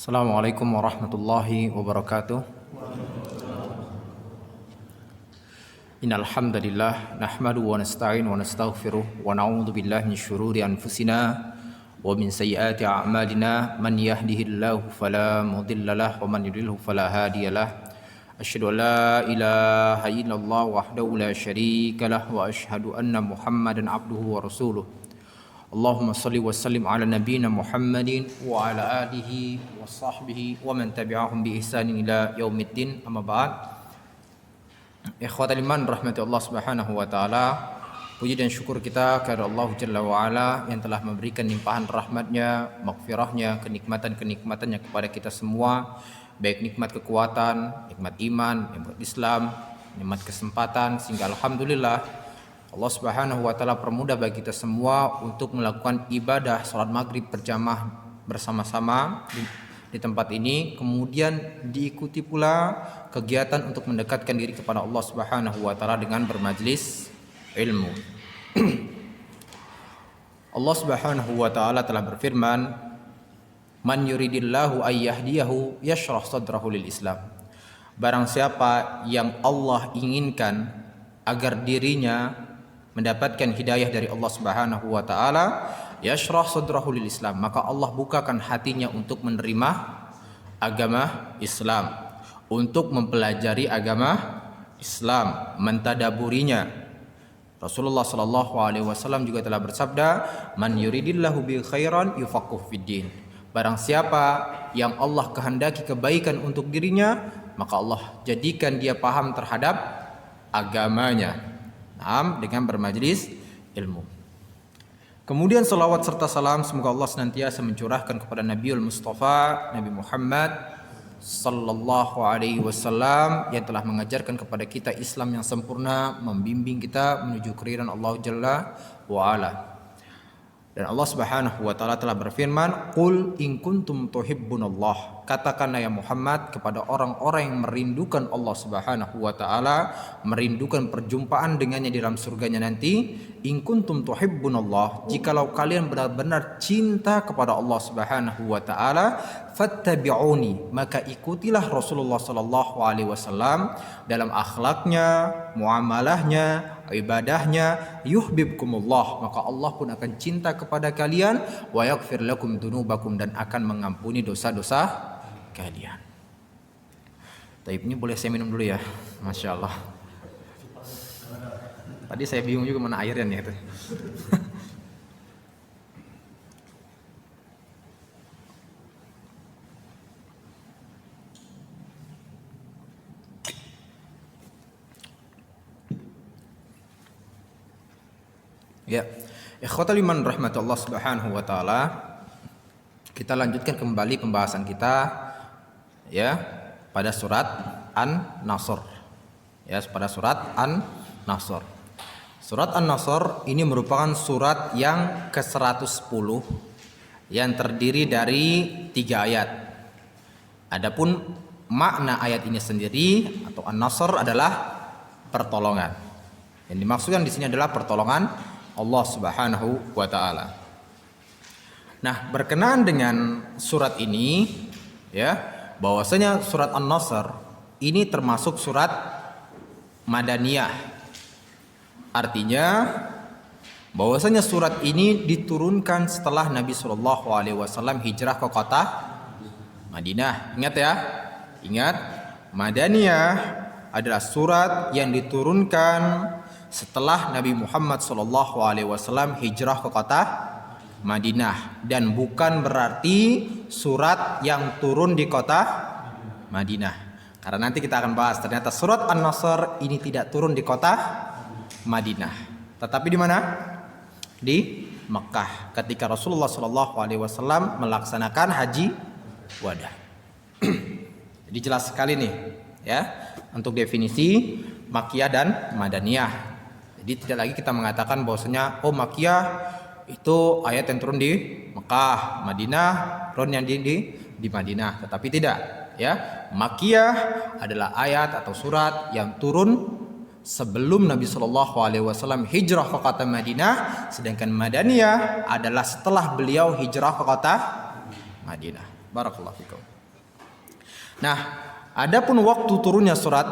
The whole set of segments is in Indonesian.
Assalamualaikum warahmatullahi wabarakatuh. Innal hamdalillah nahmaduhu wa nasta'inu wa nastaghfiruh wa na'udzu billahi min syururi anfusina wa min sayyiati a'malina man yahdihillahu fala mudilla lahu wa man yudlilhu fala hadiyalah. Asyhadu an la ilaha illallah wahdahu la syarika lahu wa asyhadu anna Muhammadan abduhu wa rasuluh. Allahumma salli wa sallim ala nabiyyina Muhammadin wa ala alihi wa sahbihi wa man tabi'ahum bi ihsanin ila yaumiddin, amma ba'd. Ikhwatal iman rahmati Allah Subhanahu wa taala. Puji dan syukur kita kepada Allah Jalla wa ala yang telah memberikan limpahan rahmatnya, maghfirahnya, kenikmatan-kenikmatannya kepada kita semua, baik nikmat kekuatan, nikmat iman, nikmat Islam, nikmat kesempatan, sehingga alhamdulillah Allah Subhanahu wa taala permudah bagi kita semua untuk melakukan ibadah salat maghrib berjamaah bersama-sama di tempat ini, kemudian diikuti pula kegiatan untuk mendekatkan diri kepada Allah Subhanahu wa taala dengan bermajlis ilmu. Allah Subhanahu wa taala telah berfirman, "Man yuridillahu ayyahdiyahu yashrah sadrahu lil Islam." Barang siapa yang Allah inginkan agar dirinya mendapatkan hidayah dari Allah Subhanahu wa taala, yashrah sadrahu lil Islam, maka Allah bukakan hatinya untuk menerima agama Islam, untuk mempelajari agama Islam, mentadaburinya. Rasulullah sallallahu alaihi wasallam juga telah bersabda, "Man yuridillahu bi khairan yufaqqih fid din." Barang siapa yang Allah kehendaki kebaikan untuk dirinya, maka Allah jadikan dia paham terhadap agamanya. Dengan bermajlis ilmu. Kemudian salawat serta salam semoga Allah senantiasa mencurahkan kepada Nabiul Mustafa, Nabi Muhammad sallallahu alaihi wasallam yang telah mengajarkan kepada kita Islam yang sempurna, membimbing kita menuju keridhaan Allah Jalla wa ala. Dan Allah Subhanahu wa taala telah berfirman, "Qul in kuntum tuhibbunallah." Katakanlah ya Muhammad kepada orang-orang yang merindukan Allah Subhanahu wa taala, merindukan perjumpaan dengannya di dalam surganya nanti, "In kuntum tuhibbunallah." Jikalau kalian benar-benar cinta kepada Allah Subhanahu wa taala, fattabi'uni, maka ikutilah Rasulullah sallallahu alaihi wasallam dalam akhlaknya, muamalahnya, ibadahnya, yuhibbukumullah, maka Allah pun akan cinta kepada kalian, wa yaghfir lakum dzunubakum, dan akan mengampuni dosa-dosa kalian. Taib, ini boleh saya minum dulu ya? Masya Allah. Tadi saya bingung juga mana airnya nih itu. Ya, ikhwatal iman rahmatullah Subhanahu wa taala. Kita lanjutkan kembali pembahasan kita ya pada surat An-Nasr. Ya, pada surat An-Nasr. Surat An-Nasr ini merupakan surat yang ke-110 yang terdiri dari 3 ayat. Adapun makna ayat ini sendiri atau An-Nasr adalah pertolongan. Yang dimaksudkan di sini adalah pertolongan Allah Subhanahu wa taala. Nah, berkenaan dengan surat ini ya, bahwasanya surat An-Nasr ini termasuk surat Madaniyah. Artinya bahwasanya surat ini diturunkan setelah Nabi Shallallahu alaihi wasallam hijrah ke kota Madinah. Ingat ya. Ingat, Madaniyah adalah surat yang diturunkan setelah Nabi Muhammad sallallahu alaihi wasallam hijrah ke kota Madinah, dan bukan berarti surat yang turun di kota Madinah. Karena nanti kita akan bahas ternyata surat An-Nasr ini tidak turun di kota Madinah, tetapi di mana? Di Mekah ketika Rasulullah sallallahu alaihi wasallam melaksanakan haji wada. Jadi jelas sekali nih ya untuk definisi Makkiyah dan Madaniyah. Jadi tidak lagi kita mengatakan bahwasanya Makkiyah itu ayat yang turun di Mekah, Madinah turun yang di Madinah, tetapi tidak ya. Makkiyah adalah ayat atau surat yang turun sebelum Nabi Shallallahu alaihi wasallam hijrah ke kota Madinah, sedangkan Madaniyah adalah setelah beliau hijrah ke kota Madinah. Barakallahu fikum. Nah, adapun waktu turunnya surat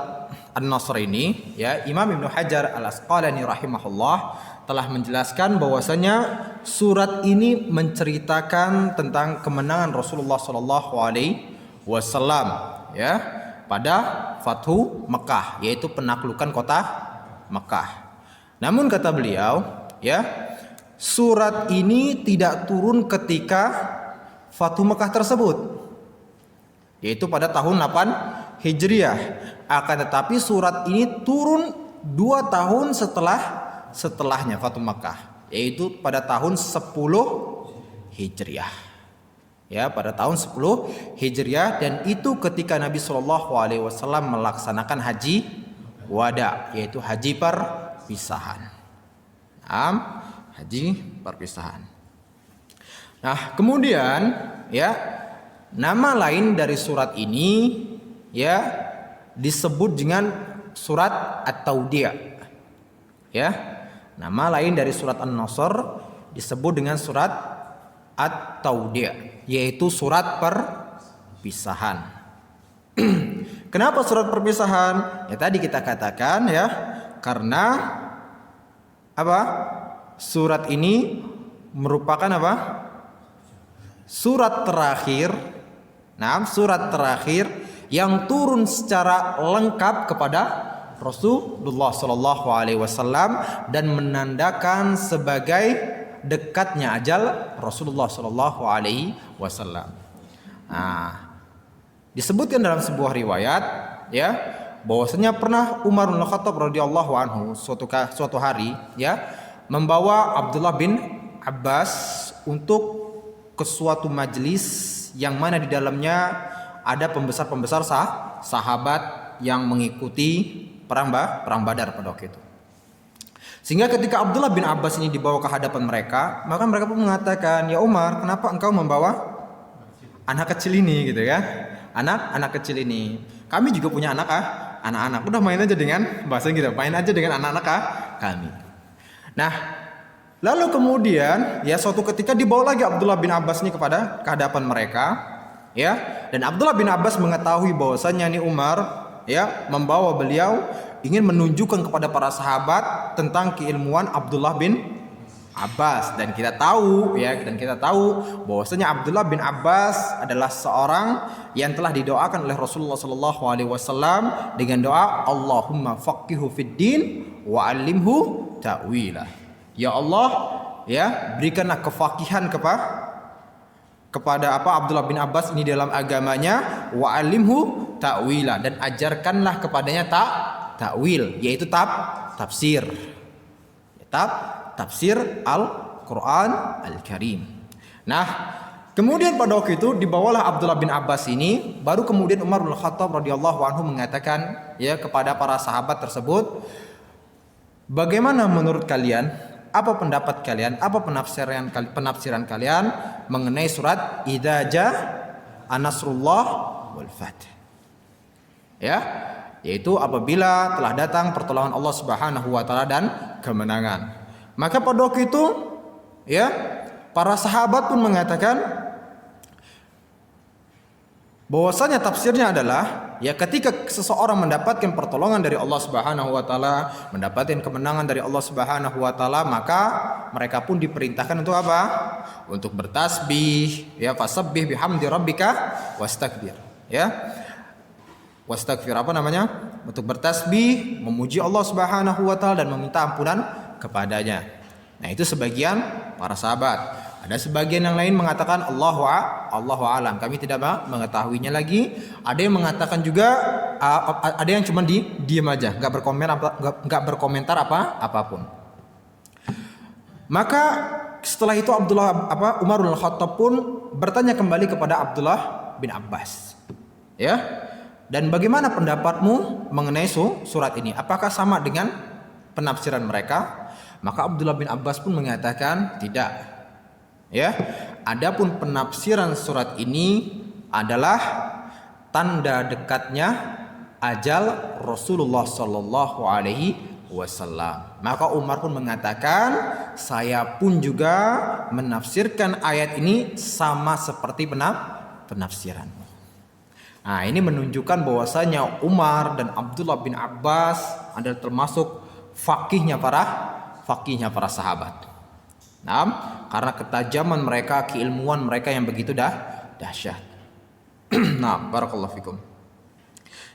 An-Nasr ini, ya, Imam Ibnu Hajar Al-Asqalani rahimahullah telah menjelaskan bahwasanya surat ini menceritakan tentang kemenangan Rasulullah sallallahu alaihi wasallam, ya, pada Fathu Mekah, yaitu penaklukan kota Mekah. Namun kata beliau, ya, surat ini tidak turun ketika Fathu Mekah tersebut, yaitu pada tahun 8 Hijriah. Akan tetapi surat ini turun 2 tahun setelahnya Fathu Mekah, yaitu pada tahun 10 Hijriah. Ya, pada tahun 10 Hijriah, dan itu ketika Nabi Shallallahu alaihi wasallam melaksanakan haji wada, yaitu haji perpisahan. Haji perpisahan. Nah, kemudian, ya, nama lain dari surat ini, ya, disebut dengan surat At-Taudi'. Ya, nama lain dari surat An-Nasr disebut dengan surat At-Taudi', yaitu surat perpisahan. Kenapa surat perpisahan? Ya, tadi kita katakan, ya, karena apa? Surat ini merupakan apa? Surat terakhir. Nah, surat terakhir yang turun secara lengkap kepada Rasulullah Shallallahu Alaihi Wasallam dan menandakan sebagai dekatnya ajal Rasulullah Shallallahu Alaihi Wasallam. Nah, disebutkan dalam sebuah riwayat, ya, bahwasanya pernah Umar bin Khattab radhiyallahu anhu suatu hari, ya, membawa Abdullah bin Abbas untuk ke suatu majelis yang mana di dalamnya ada pembesar-pembesar sahabat yang mengikuti perang Badar pada waktu itu. Sehingga ketika Abdullah bin Abbas ini dibawa ke hadapan mereka, maka mereka pun mengatakan, "Ya Umar, kenapa engkau membawa anak kecil ini?" gitu ya. Anak kecil ini. Kami juga punya anak-anak. Udah main aja dengan bahasa gitu. Main aja dengan anak-anak kami. Nah, lalu kemudian, ya, suatu ketika dibawa lagi Abdullah bin Abbas ini ke hadapan mereka, ya, dan Abdullah bin Abbas mengetahui bahwasanya ini Umar, ya, membawa beliau ingin menunjukkan kepada para sahabat tentang keilmuan Abdullah bin Abbas, dan kita tahu, ya, bahwasanya Abdullah bin Abbas adalah seorang yang telah didoakan oleh Rasulullah sallallahu alaihi wasallam dengan doa Allahumma faqihu fid din wa 'allimhu ta'wila. Ya Allah, ya, berikanlah kefakihan kepada Abdullah bin Abbas ini dalam agamanya, wa alimhu ta'wila, dan ajarkanlah kepadanya ta'wil, yaitu tafsir. Tafsir Al-Quran Al-Karim. Nah, kemudian pada waktu itu dibawalah Abdullah bin Abbas ini, baru kemudian Umar bin Khattab radhiyallahu anhu mengatakan, ya, kepada para sahabat tersebut, bagaimana menurut kalian? Apa pendapat kalian? Apa penafsiran kalian mengenai surat Idza jaa nasrullah wal fath? Ya, yaitu apabila telah datang pertolongan Allah Subhanahu wa taala dan kemenangan. Maka pada waktu itu, ya, para sahabat pun mengatakan bahwasanya tafsirnya adalah, ya, ketika seseorang mendapatkan pertolongan dari Allah Subhanahu wa taala, mendapatkan kemenangan dari Allah Subhanahu wa taala, maka mereka pun diperintahkan untuk apa? Untuk bertasbih, ya, fasabbih bihamdi rabbika wastakbir, ya. Wastakbir apa namanya? Untuk bertasbih, memuji Allah Subhanahu wa taala dan meminta ampunan kepadanya. Nah, itu sebagian para sahabat. Ada sebagian yang lain mengatakan Allahu a'lam, kami tidak mengetahuinya lagi. Ada yang mengatakan juga ada yang cuma diam aja, enggak berkomentar apapun. Maka setelah itu Umar bin Khattab pun bertanya kembali kepada Abdullah bin Abbas, ya, dan bagaimana pendapatmu mengenai surat ini? Apakah sama dengan penafsiran mereka? Maka Abdullah bin Abbas pun mengatakan tidak. Ya, adapun penafsiran surat ini adalah tanda dekatnya ajal Rasulullah Sallallahu Alaihi Wasallam. Maka Umar pun mengatakan, saya pun juga menafsirkan ayat ini sama seperti penafsiranmu. Nah, ini menunjukkan bahwasanya Umar dan Abdullah bin Abbas adalah termasuk fakihnya para sahabat. Nah, karena ketajaman mereka, keilmuan mereka yang begitu dahsyat. Nah, barakallahu fikum.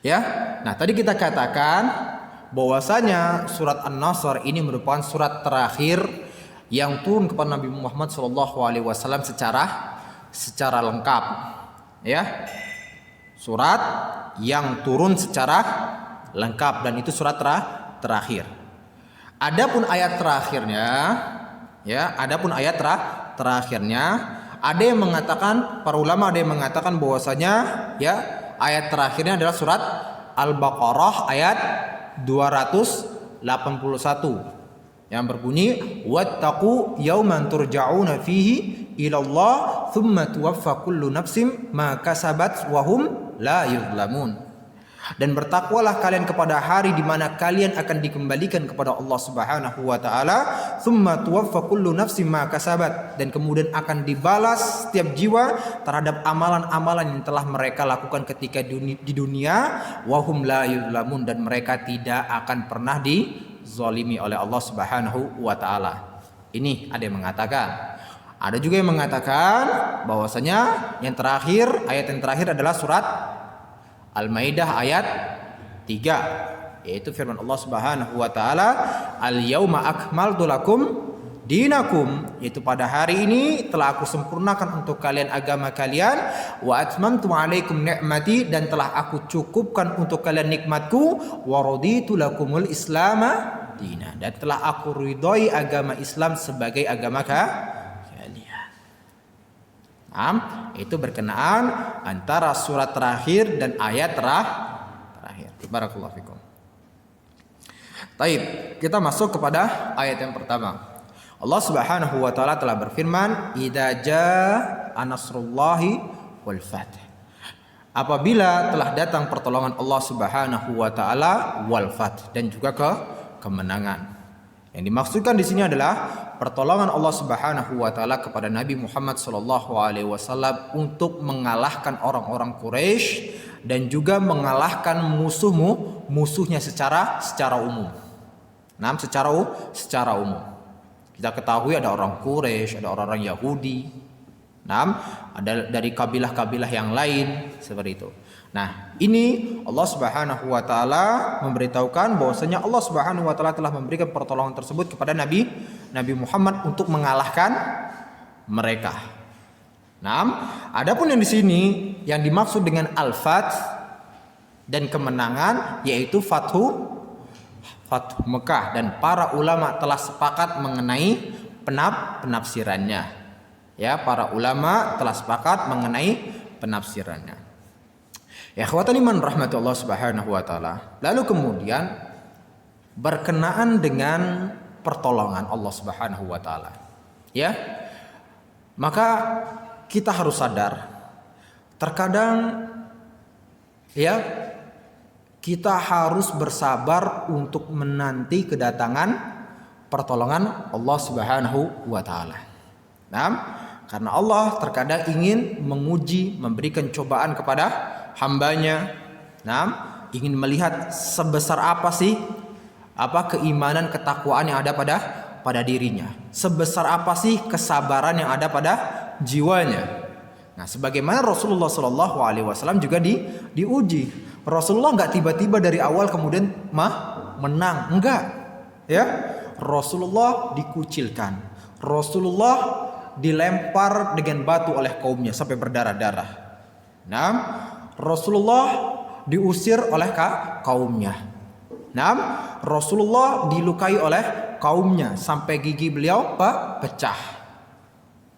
Ya. Nah, tadi kita katakan bahwasanya surat An-Nasr ini merupakan surat terakhir yang turun kepada Nabi Muhammad SAW secara lengkap. Ya. Surat yang turun secara lengkap dan itu surat terakhir. Adapun ayat terakhirnya, ya, terakhirnya ada yang mengatakan, para ulama ada yang mengatakan bahwasanya ya ayat terakhirnya adalah surat Al-Baqarah ayat 281 yang berbunyi wattaqu yauman turja'una fihi ila Allah thumma tuwaffa kullu nafsin ma kasabat wa hum la yuzlamun. Dan bertakwalah kalian kepada hari di mana kalian akan dikembalikan kepada Allah Subhanahu wa taala, tsumma tuwaffa kullu nafsin ma kasabat, dan kemudian akan dibalas setiap jiwa terhadap amalan-amalan yang telah mereka lakukan ketika di dunia, wa hum la yuzlamun, dan mereka tidak akan pernah dizalimi oleh Allah Subhanahu wa taala. Ini ada yang mengatakan. Ada juga yang mengatakan bahwasanya ayat yang terakhir adalah surat Al-Maidah ayat 3, yaitu firman Allah Subhanahu wa taala, "Al-yauma akmaltu lakum dinakum", yaitu pada hari ini telah aku sempurnakan untuk kalian agama kalian, wa atmamtu 'alaikum ni'mati, dan telah aku cukupkan untuk kalian nikmatku, wa raditu lakumul islama dina, dan telah aku ridhoi agama Islam sebagai agama kalian. Itu berkenaan antara surat terakhir dan ayat terakhir. Barakallahu fikum. Taib, kita masuk kepada ayat yang pertama. Allah Subhanahu wa taala telah berfirman, "Idza jaa nasrullahi wal fath." Apabila telah datang pertolongan Allah Subhanahu wa taala wal fath, dan juga kemenangan. Yang dimaksudkan di sini adalah pertolongan Allah Subhanahu wa taala kepada Nabi Muhammad sallallahu alaihi wasallam untuk mengalahkan orang-orang Quraisy dan juga mengalahkan musuhnya secara umum. Nah, secara umum. Kita ketahui ada orang Quraisy, ada orang-orang Yahudi. Nah, ada dari kabilah-kabilah yang lain seperti itu. Nah, ini Allah Subhanahu wa taala memberitahukan bahwasanya Allah Subhanahu wa taala telah memberikan pertolongan tersebut kepada Nabi Muhammad untuk mengalahkan mereka. Nah, adapun yang di sini yang dimaksud dengan al-fath dan kemenangan yaitu Fathu Mekah, dan para ulama telah sepakat mengenai penafsirannya. Ya, para ulama telah sepakat mengenai penafsirannya. Ya, ikhwatan iman rahmatullah Subhanahu wa taala. Lalu kemudian berkenaan dengan pertolongan Allah Subhanahu wa taala. Ya. Maka kita harus sadar terkadang ya kita harus bersabar untuk menanti kedatangan pertolongan Allah Subhanahu wa taala. Nah, karena Allah terkadang ingin menguji, memberikan cobaan kepada hambanya. Nah, ingin melihat sebesar apa sih keimanan, ketakwaan yang ada pada dirinya. Sebesar apa sih kesabaran yang ada pada jiwanya. Nah, sebagaimana Rasulullah Shallallahu Alaihi Wasallam juga diuji. Rasulullah nggak tiba-tiba dari awal kemudian menang, enggak. Ya, Rasulullah dikucilkan. Rasulullah dilempar dengan batu oleh kaumnya sampai berdarah-darah. Nah, Rasulullah diusir oleh kaumnya. Nah, Rasulullah dilukai oleh kaumnya sampai gigi beliau pecah.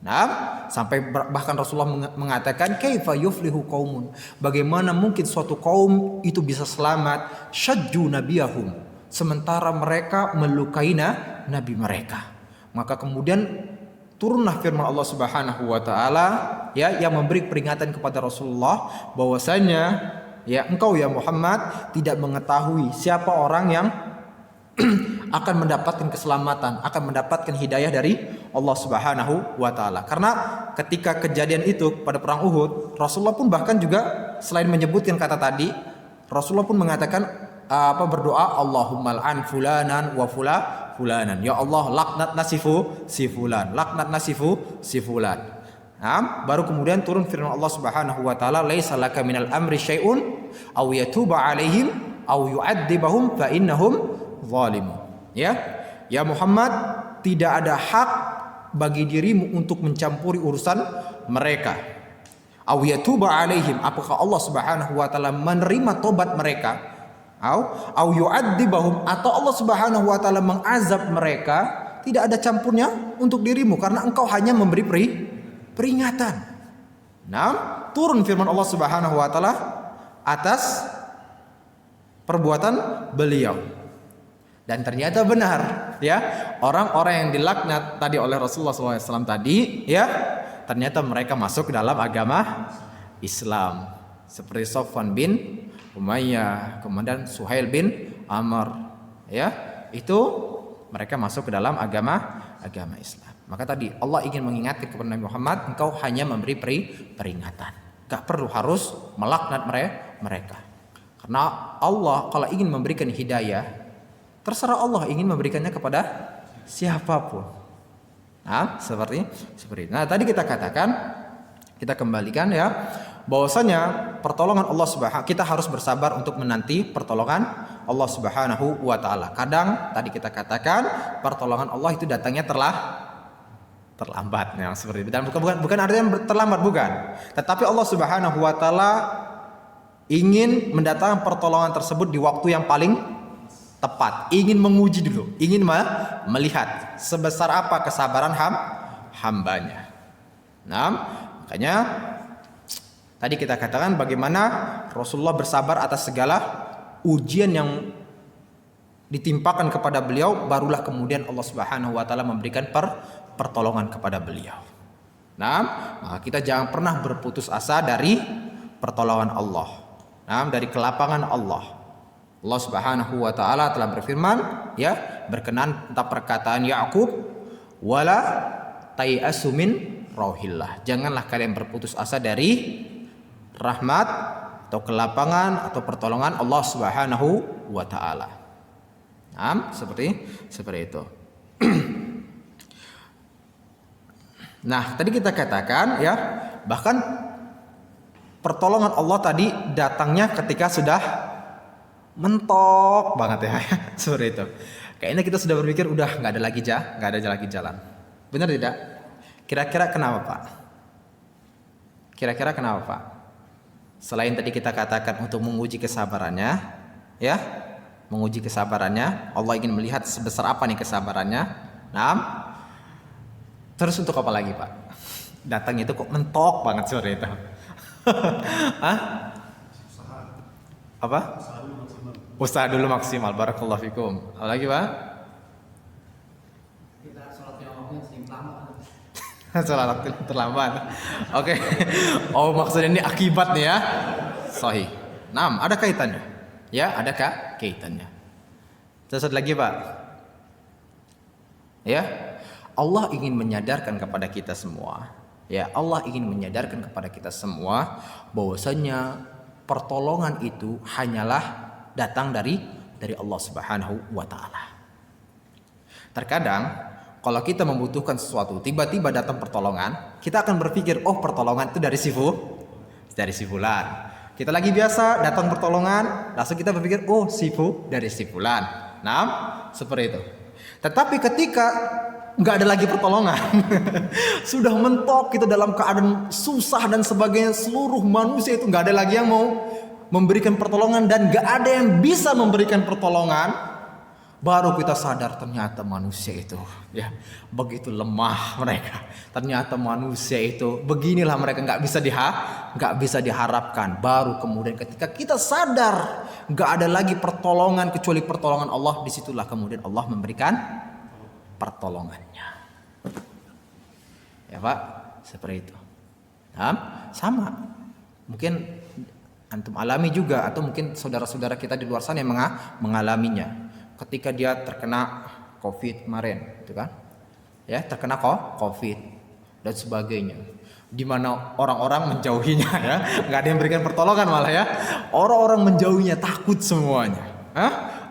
Nah, sampai bahkan Rasulullah mengatakan, "Kaifa yuflihu qaumun?" Bagaimana mungkin suatu kaum itu bisa selamat? Syajju nabiyahum, sementara mereka melukai nabi mereka. Maka kemudian turunlah firman Allah Subhanahu wa taala ya yang memberi peringatan kepada Rasulullah bahwasanya ya engkau ya Muhammad tidak mengetahui siapa orang yang akan mendapatkan keselamatan, akan mendapatkan hidayah dari Allah Subhanahu wa taala. Karena ketika kejadian itu pada perang Uhud, Rasulullah pun bahkan juga selain menyebutkan kata tadi, Rasulullah pun mengatakan berdoa, Allahumma al'an fulanan wa fulanan. Ya Allah, laknat nasifu si fulan, laknat nasifu si fulan. Nah, baru kemudian turun firman Allah Subhanahu wa taala, laisa laka minal amri syai'un aw yatuba 'alaihim aw yu'adzibahum fa innahum zalimun. Ya Muhammad, tidak ada hak bagi dirimu untuk mencampuri urusan mereka. Aw yatuba 'alaihim, apakah Allah Subhanahu wa taala menerima tobat mereka? Aw yu'adzibahum, atau Allah Subhanahu wa taala mengazab mereka? Tidak ada campurnya untuk dirimu karena engkau hanya memberi peringatan. Nah, turun firman Allah Subhanahu wa taala atas perbuatan beliau. Dan ternyata benar, ya, orang-orang yang dilaknat tadi oleh Rasulullah SAW tadi, ya, ternyata mereka masuk ke dalam agama Islam. Seperti Sofwan bin Umayyah, kemudian Suhail bin Amr, ya, itu mereka masuk ke dalam agama Islam. Maka tadi Allah ingin mengingatkan kepada Nabi Muhammad, engkau hanya memberi peringatan, gak perlu harus melaknat mereka. Karena Allah kalau ingin memberikan hidayah, terserah Allah ingin memberikannya kepada siapapun. Nah, seperti. Nah, tadi kita katakan, kita kembalikan ya, bahwasanya pertolongan Allah Subhanahu, kita harus bersabar untuk menanti pertolongan Allah Subhanahu wa taala. Kadang tadi kita katakan pertolongan Allah itu datangnya terlambat, yang seperti itu. Dan bukan artinya terlambat, bukan. Tetapi Allah Subhanahu wa taala ingin mendatangkan pertolongan tersebut di waktu yang paling tepat, ingin menguji dulu, ingin melihat sebesar apa kesabaran hambanya. Nah, makanya tadi kita katakan bagaimana Rasulullah bersabar atas segala ujian yang ditimpakan kepada beliau, barulah kemudian Allah Subhanahu wa taala memberikan pertolongan kepada beliau. Nah, maka kita jangan pernah berputus asa dari pertolongan Allah. Nah, dari kelapangan Allah. Allah Subhanahu wa taala telah berfirman, ya, berkenan tentang perkataan Yakub, wala tayasu min rauhillah. Janganlah kalian berputus asa dari rahmat atau kelapangan atau pertolongan Allah Subhanahu wa taala. Nah, seperti itu. Nah, tadi kita katakan, ya, bahkan pertolongan Allah tadi datangnya ketika sudah mentok banget, ya, seperti itu. Kayaknya kita sudah berpikir udah nggak ada lagi jalan. Benar tidak? Kira-kira kenapa, Pak? Kira-kira kenapa, Pak? Selain tadi kita katakan untuk menguji kesabarannya, ya, menguji kesabarannya, Allah ingin melihat sebesar apa nih kesabarannya. Nah, terus untuk apa lagi, Pak? Datangnya itu kok mentok banget seperti itu. Hah? Apa? Usaha dulu maksimal. Barakallahu fikum. Apa lagi, Pak? Kita sholat yang waktunya terlambat. Sholat terlambat. Oke. Oh, maksudnya ini akibat nih, ya. Sahih. Nah, ada kaitannya. Ya, ada kaitannya. Terus lagi, Pak. Ya. Allah ingin menyadarkan kepada kita semua. Ya, Allah ingin menyadarkan kepada kita semua bahwasanya pertolongan itu hanyalah datang dari Allah Subhanahu wa taala. Terkadang kalau kita membutuhkan sesuatu, tiba-tiba datang pertolongan, kita akan berpikir, oh, pertolongan itu dari si fulan. Kita lagi biasa datang pertolongan, langsung kita berpikir, oh, dari si fulan. Nah, seperti itu. Tetapi ketika nggak ada lagi pertolongan, sudah mentok kita dalam keadaan susah dan sebagainya, seluruh manusia itu nggak ada lagi yang mau memberikan pertolongan dan nggak ada yang bisa memberikan pertolongan, baru kita sadar ternyata manusia itu, ya, begitu lemah mereka. Ternyata manusia itu beginilah mereka, nggak bisa diharapkan. Baru kemudian ketika kita sadar nggak ada lagi pertolongan kecuali pertolongan Allah, disitulah kemudian Allah memberikan pertolongannya. Ya, Pak, seperti itu. Nah, sama. Mungkin antum alami juga, atau mungkin saudara-saudara kita di luar sana yang mengalaminya. ketika dia terkena COVID kemarin, gitu kan? Ya, terkena COVID dan sebagainya. Di mana orang-orang menjauhinya ya, nggak ada yang berikan pertolongan malah ya. Orang-orang menjauhinya, takut semuanya.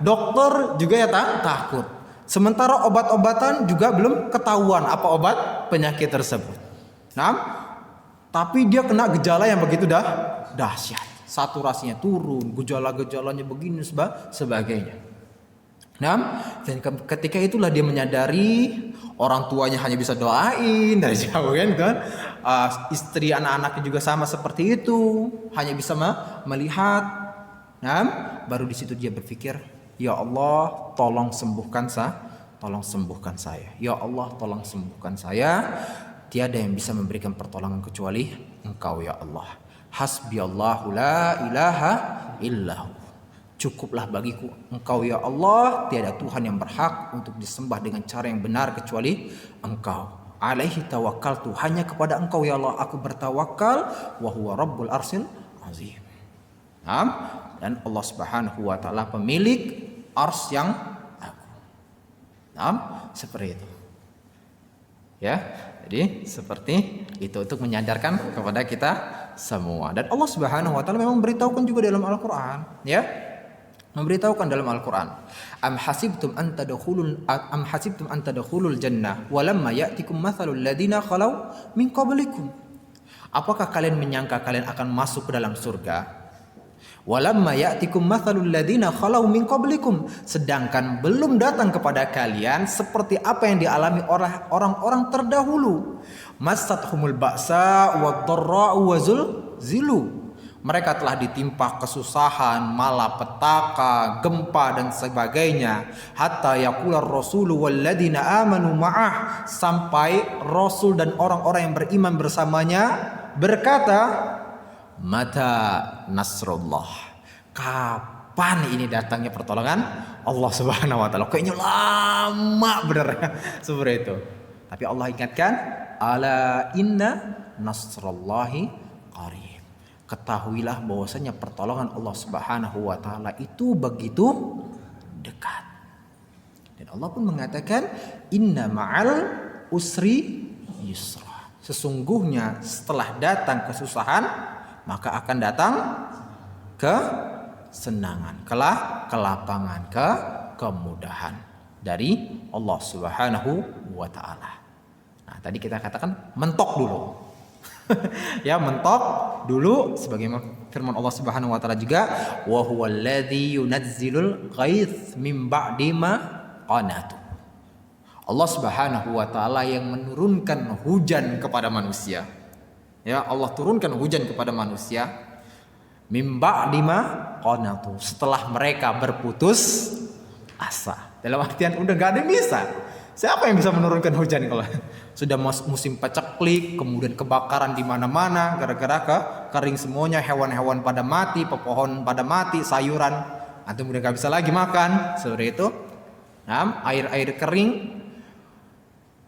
Dokter juga ya takut. Sementara obat-obatan juga belum ketahuan apa obat penyakit tersebut. Nah, tapi dia kena gejala yang begitu dahsyat. Saturasinya turun, gejala-gejalanya begini sebagainya. Nah, dan ketika itulah dia menyadari orang tuanya hanya bisa doain dari jauh kan. Istri anak-anaknya juga sama seperti itu, hanya bisa melihat. Nah, baru di situ dia berpikir, ya Allah, tolong sembuhkan saya. Ya Allah, tolong sembuhkan saya. Tiada yang bisa memberikan pertolongan kecuali Engkau ya Allah. Hasbiyallahu la ilaha illahu. Cukuplah bagiku Engkau ya Allah, tiada Tuhan yang berhak untuk disembah dengan cara yang benar kecuali Engkau. Alaihi tawakkaltu, hanya kepada Engkau ya Allah aku bertawakal, wa huwa rabbul arsil azim. Dan Allah Subhanahu wa taala pemilik ars yang agung. Seperti itu. Ya, jadi seperti itu untuk menyadarkan kepada kita semua. Dan Allah Subhanahu wa taala memang memberitahukan juga dalam Al-Qur'an, ya. Memberitahukan dalam Al-Qur'an, am hasibtum an tadkhulul jannah walamma ya'tikum mathalul ladzina khalau min qablikum. Apakah kalian menyangka kalian akan masuk ke dalam surga? Walamma ya'tikum mathalul ladzina khalau min qablikum, sedangkan belum datang kepada kalian seperti apa yang dialami oleh orang-orang terdahulu. Massathumul ba'sa wad-dharra'u wa zulzilu. Mereka telah ditimpa kesusahan, malapetaka, gempa dan sebagainya. Hatta yaqular rasulu walladzina amanu ma'ah, sampai Rasul dan orang-orang yang beriman bersamanya berkata, mata nasrullah, kapan ini datangnya pertolongan Allah Subhanahu wa taala? Kayaknya lama bener seperti itu. Tapi Allah ingatkan, ala inna nasrullahi qarib. Ketahuilah bahwasanya pertolongan Allah Subhanahu wa taala itu begitu dekat. Dan Allah pun mengatakan, inna ma'al usri yusra. Sesungguhnya setelah datang kesusahan, maka akan datang kesenangan, kelapangan, kemudahan dari Allah Subhanahu wa taala. Nah, tadi kita katakan mentok dulu. Ya, mentok dulu sebagaimana firman Allah Subhanahu wa taala juga, wa huwallazi yunazzilul ghaits min ba'di ma qanatu. Allah Subhanahu wa taala yang menurunkan hujan kepada manusia. Ya, Allah turunkan hujan kepada manusia min ba'di ma qanatu, setelah mereka berputus asa. Dalam artian udah gak ada yang bisa. Siapa yang bisa menurunkan hujan kalau sudah musim paceklik, kemudian kebakaran di mana-mana gara-gara kering semuanya, hewan-hewan pada mati, pepohon pada mati, sayuran antum udah gak bisa lagi makan, seperti itu. Nah, air-air kering,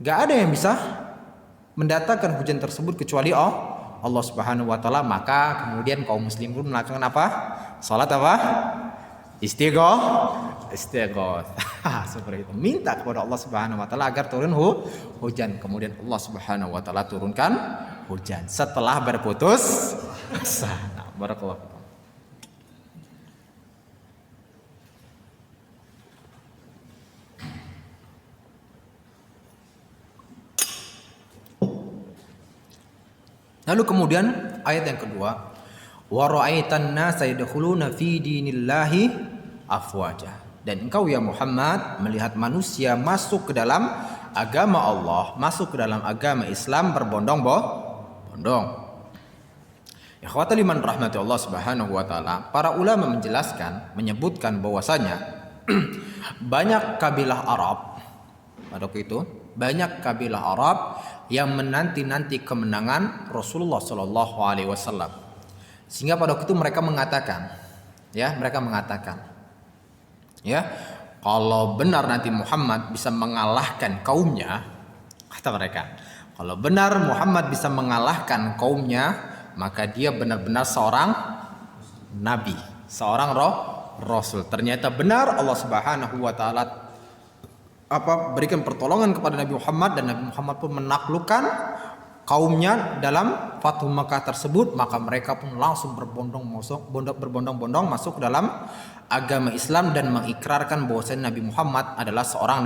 gak ada yang bisa mendatangkan hujan tersebut kecuali Allah Subhanahu wa taala. Maka kemudian kaum muslim pun melakukan apa? Salat apa? Istighatsah. Seperti itu. Minta kepada Allah Subhanahu wa taala agar turun hujan. Kemudian Allah Subhanahu wa taala turunkan hujan setelah berputus asa. Nah, barakallahu fikum. Lalu kemudian ayat yang kedua, wa ra'aitan nasa yadkhuluna fi dinillahi afwaja. Dan engkau ya Muhammad melihat manusia masuk ke dalam agama Allah, masuk ke dalam agama Islam berbondong-bondong. Ikhwatal iman rahmati Allah Subhanahu wa taala, para ulama menjelaskan, menyebutkan bahwasanya banyak kabilah Arab pada waktu itu, banyak kabilah Arab yang menanti-nanti kemenangan Rasulullah Shallallahu Alaihi Wasallam, sehingga pada waktu itu mereka mengatakan, kalau benar nanti Muhammad bisa mengalahkan kaumnya, kata mereka, kalau benar Muhammad bisa mengalahkan kaumnya, maka dia benar-benar seorang nabi, seorang Rasul. Ternyata benar Allah Subhanahu wa taala berikan pertolongan kepada Nabi Muhammad, dan Nabi Muhammad pun menaklukkan kaumnya dalam Fathu Makkah tersebut. Maka mereka pun langsung berbondong-bondong masuk ke dalam agama Islam dan mengikrarkan bahwasanya Nabi Muhammad adalah seorang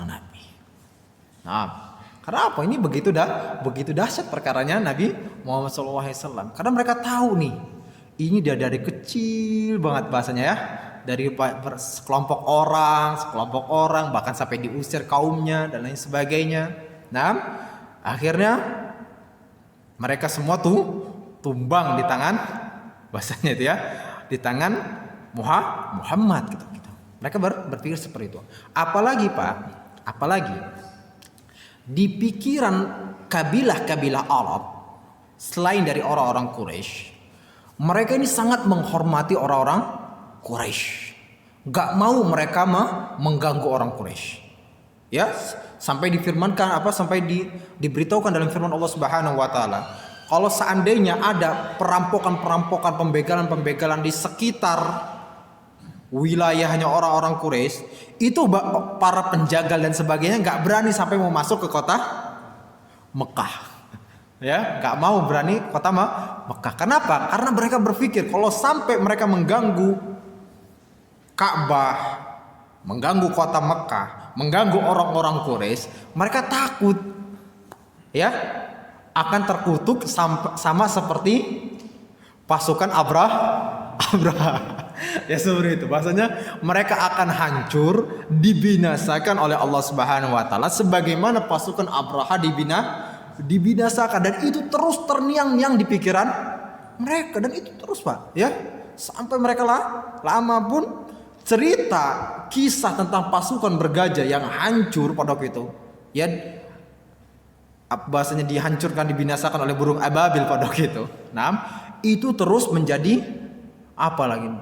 nabi. Nah, karena apa? Ini begitu dahsyat perkaranya Nabi Muhammad SAW. Karena mereka tahu nih, ini dia dari kecil banget bahasanya ya, dari sekelompok orang bahkan sampai diusir kaumnya dan lain sebagainya. Nah, akhirnya mereka semua tumbang di tangan, bahasanya itu ya, di tangan Muhammad gitu. Mereka berpikir seperti itu. Apalagi di pikiran kabilah-kabilah Arab selain dari orang-orang Quraisy, mereka ini sangat menghormati orang-orang Quraisy. Gak mau mereka mengganggu orang Quraisy. Ya, sampai difirmankan sampai diberitahukan dalam firman Allah Subhanahu wa taala, kalau seandainya ada perampokan-perampokan, pembegalan-pembegalan di sekitar wilayahnya orang-orang Quraisy, itu para penjagal dan sebagainya nggak berani sampai mau masuk ke kota Mekah. Ya, nggak mau berani kota Mekah. Kenapa? Karena mereka berpikir kalau sampai mereka mengganggu Ka'bah, mengganggu kota Mekah, mengganggu orang-orang Quraisy, mereka takut ya akan terkutuk sama seperti pasukan Abraha. Ya seperti itu. Bahasanya mereka akan hancur, dibinasakan oleh Allah Subhanahu wa taala sebagaimana pasukan Abraha dibinasakan, dan itu terus terngiang-ngiang di pikiran mereka, dan itu terus Pak, ya. Sampai mereka lama pun cerita kisah tentang pasukan bergajah yang hancur pada waktu itu. Ya, bahasanya dihancurkan, dibinasakan oleh burung ababil pada waktu itu. Nah, itu terus menjadi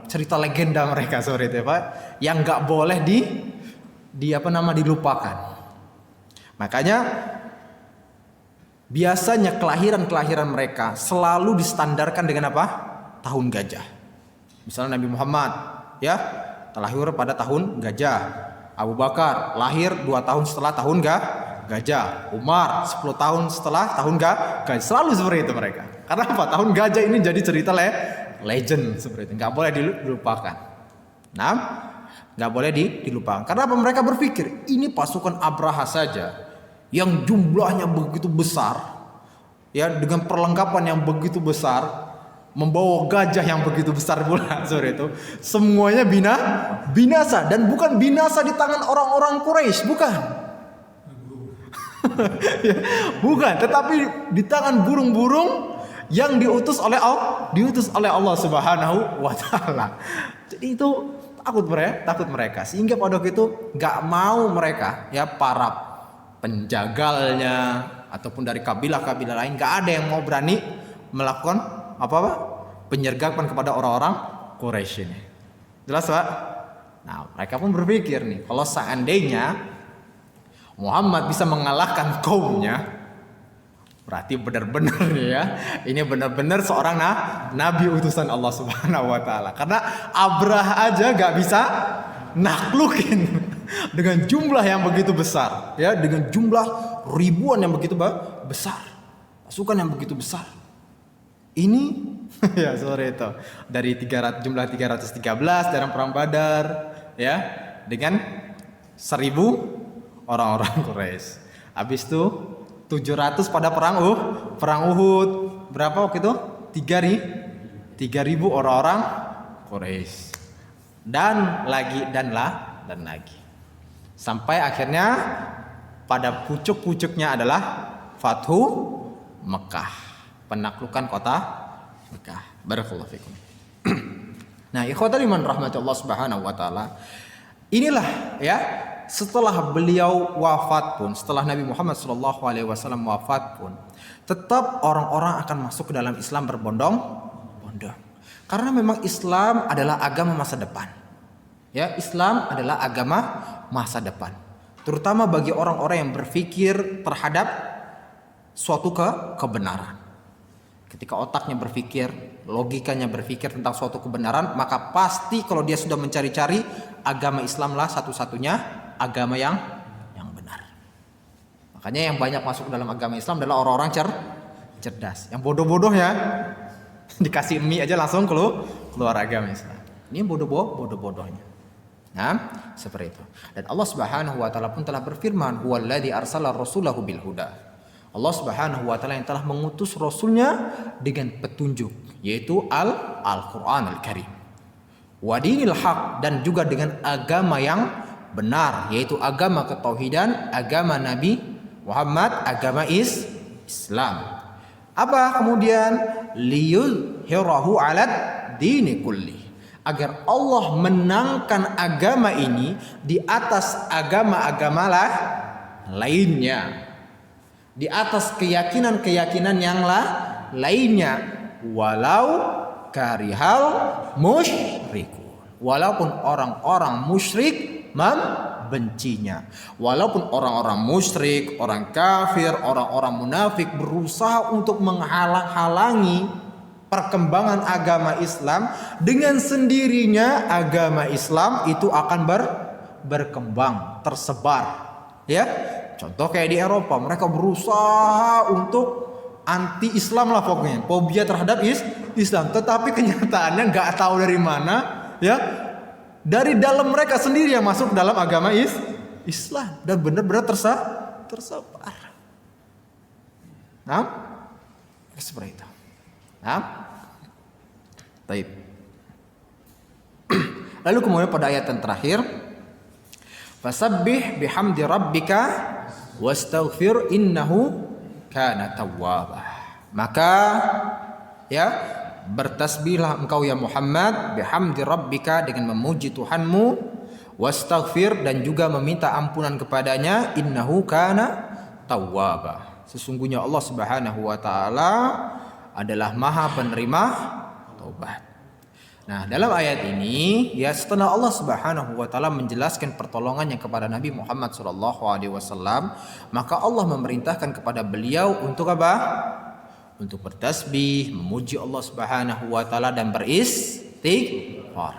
cerita legenda mereka sore itu Pak, yang nggak boleh dilupakan. Makanya biasanya kelahiran mereka selalu distandarkan dengan tahun gajah. Misalnya Nabi Muhammad ya terlahir pada tahun gajah, Abu Bakar lahir 2 tahun setelah tahun gajah, Umar 10 tahun setelah tahun gajah. Selalu seperti itu mereka. Karena tahun gajah ini jadi cerita legend seperti itu, nggak boleh dilupakan. Nah, nggak boleh dilupakan. Karena mereka berpikir ini pasukan Abraha saja yang jumlahnya begitu besar, ya, dengan perlengkapan yang begitu besar, membawa gajah yang begitu besar pula, seperti itu, semuanya binasa, dan bukan binasa di tangan orang-orang Quraisy, bukan. Ya, bukan, tetapi di tangan burung-burung yang diutus oleh Allah Subhanahu wa taala. Jadi itu takut mereka, sehingga pada waktu itu nggak mau mereka, ya, para penjagalnya ataupun dari kabilah-kabilah lain, nggak ada yang mau berani melakukan penyergapan kepada orang-orang Quraisy ini. Jelas Pak? Nah, mereka pun berpikir nih, kalau seandainya Muhammad bisa mengalahkan kaumnya, berarti benar-benar ya, ini benar-benar seorang nabi utusan Allah Subhanahu wa taala. Karena Abraha aja gak bisa naklukin dengan jumlah yang begitu besar, ya, dengan jumlah ribuan yang begitu besar, pasukan yang begitu besar. Ini ya sore itu dari jumlah 313 dalam perang Badar, ya, dengan 1.000 orang-orang Quraisy. Habis itu 700 pada perang Uhud. Berapa waktu itu? 3.000 orang-orang Quraisy. Dan lagi. Sampai akhirnya pada pucuk-pucuknya adalah Fathu Mekah, penaklukan kota Mekah. Barakallahu fikum. Nah, ikhwatal iman rahmatullah Subhanahu wa taala. Inilah ya, setelah beliau wafat pun, setelah Nabi Muhammad SAW wafat pun, tetap orang-orang akan masuk ke dalam Islam berbondong-bondong. Karena memang Islam adalah agama masa depan. Ya, Islam adalah agama masa depan. Terutama bagi orang-orang yang berpikir terhadap suatu kebenaran. Ketika otaknya berpikir, logikanya berpikir tentang suatu kebenaran, maka pasti kalau dia sudah mencari-cari, agama Islamlah satu-satunya agama yang benar. Makanya yang banyak masuk ke dalam agama Islam adalah orang-orang cerdas. Yang bodoh-bodoh ya, dikasih mie aja langsung keluar agama Islam. Ini bodoh-bodohnya. Nah, seperti itu. Dan Allah Subhanahu wa taala pun telah berfirman, "Huwallazi arsala rasulahu bil huda." Allah Subhanahu wa taala yang telah mengutus rasulnya dengan petunjuk, yaitu Al-Qur'an Al-Karim. Wa dinil haq, dan juga dengan agama yang benar, yaitu agama ketauhidan, agama Nabi Muhammad, agama Islam. Apa kemudian? Liyuzhirahu 'alad dini kulli. Agar Allah menangkan agama ini di atas agama-agama lainnya, di atas keyakinan-keyakinan yang lainnya, walau karihal musyrikun, walaupun orang-orang musyrik membencinya, walaupun orang-orang musyrik, orang kafir, orang-orang munafik berusaha untuk menghalang-halangi perkembangan agama Islam, dengan sendirinya agama Islam itu akan berkembang, tersebar, ya. Contoh kayak di Eropa, mereka berusaha untuk anti Islam lah pokoknya, fobia terhadap Islam, tetapi kenyataannya nggak tahu dari mana, ya, dari dalam mereka sendiri yang masuk dalam agama Islam dan benar-benar tersebar. Nah, seperti itu. Nah, baik. Lalu kemudian pada ayat yang terakhir, fasabbih bihamdi rabbika wastaghfir innahu kana tawwaba. Maka ya, bertasbihlah engkau ya Muhammad bihamdi rabbika, dengan memuji Tuhanmu, wastaghfir, dan juga meminta ampunan kepadanya, innahu kana tawwaba. Sesungguhnya Allah Subhanahu wa taala adalah Maha penerima taubat. Nah, dalam ayat ini ya, setelah Allah Subhanahu wa taala menjelaskan pertolongannya kepada Nabi Muhammad SAW, maka Allah memerintahkan kepada beliau untuk apa? Untuk bertasbih, memuji Allah Subhanahu wa taala dan beristighfar.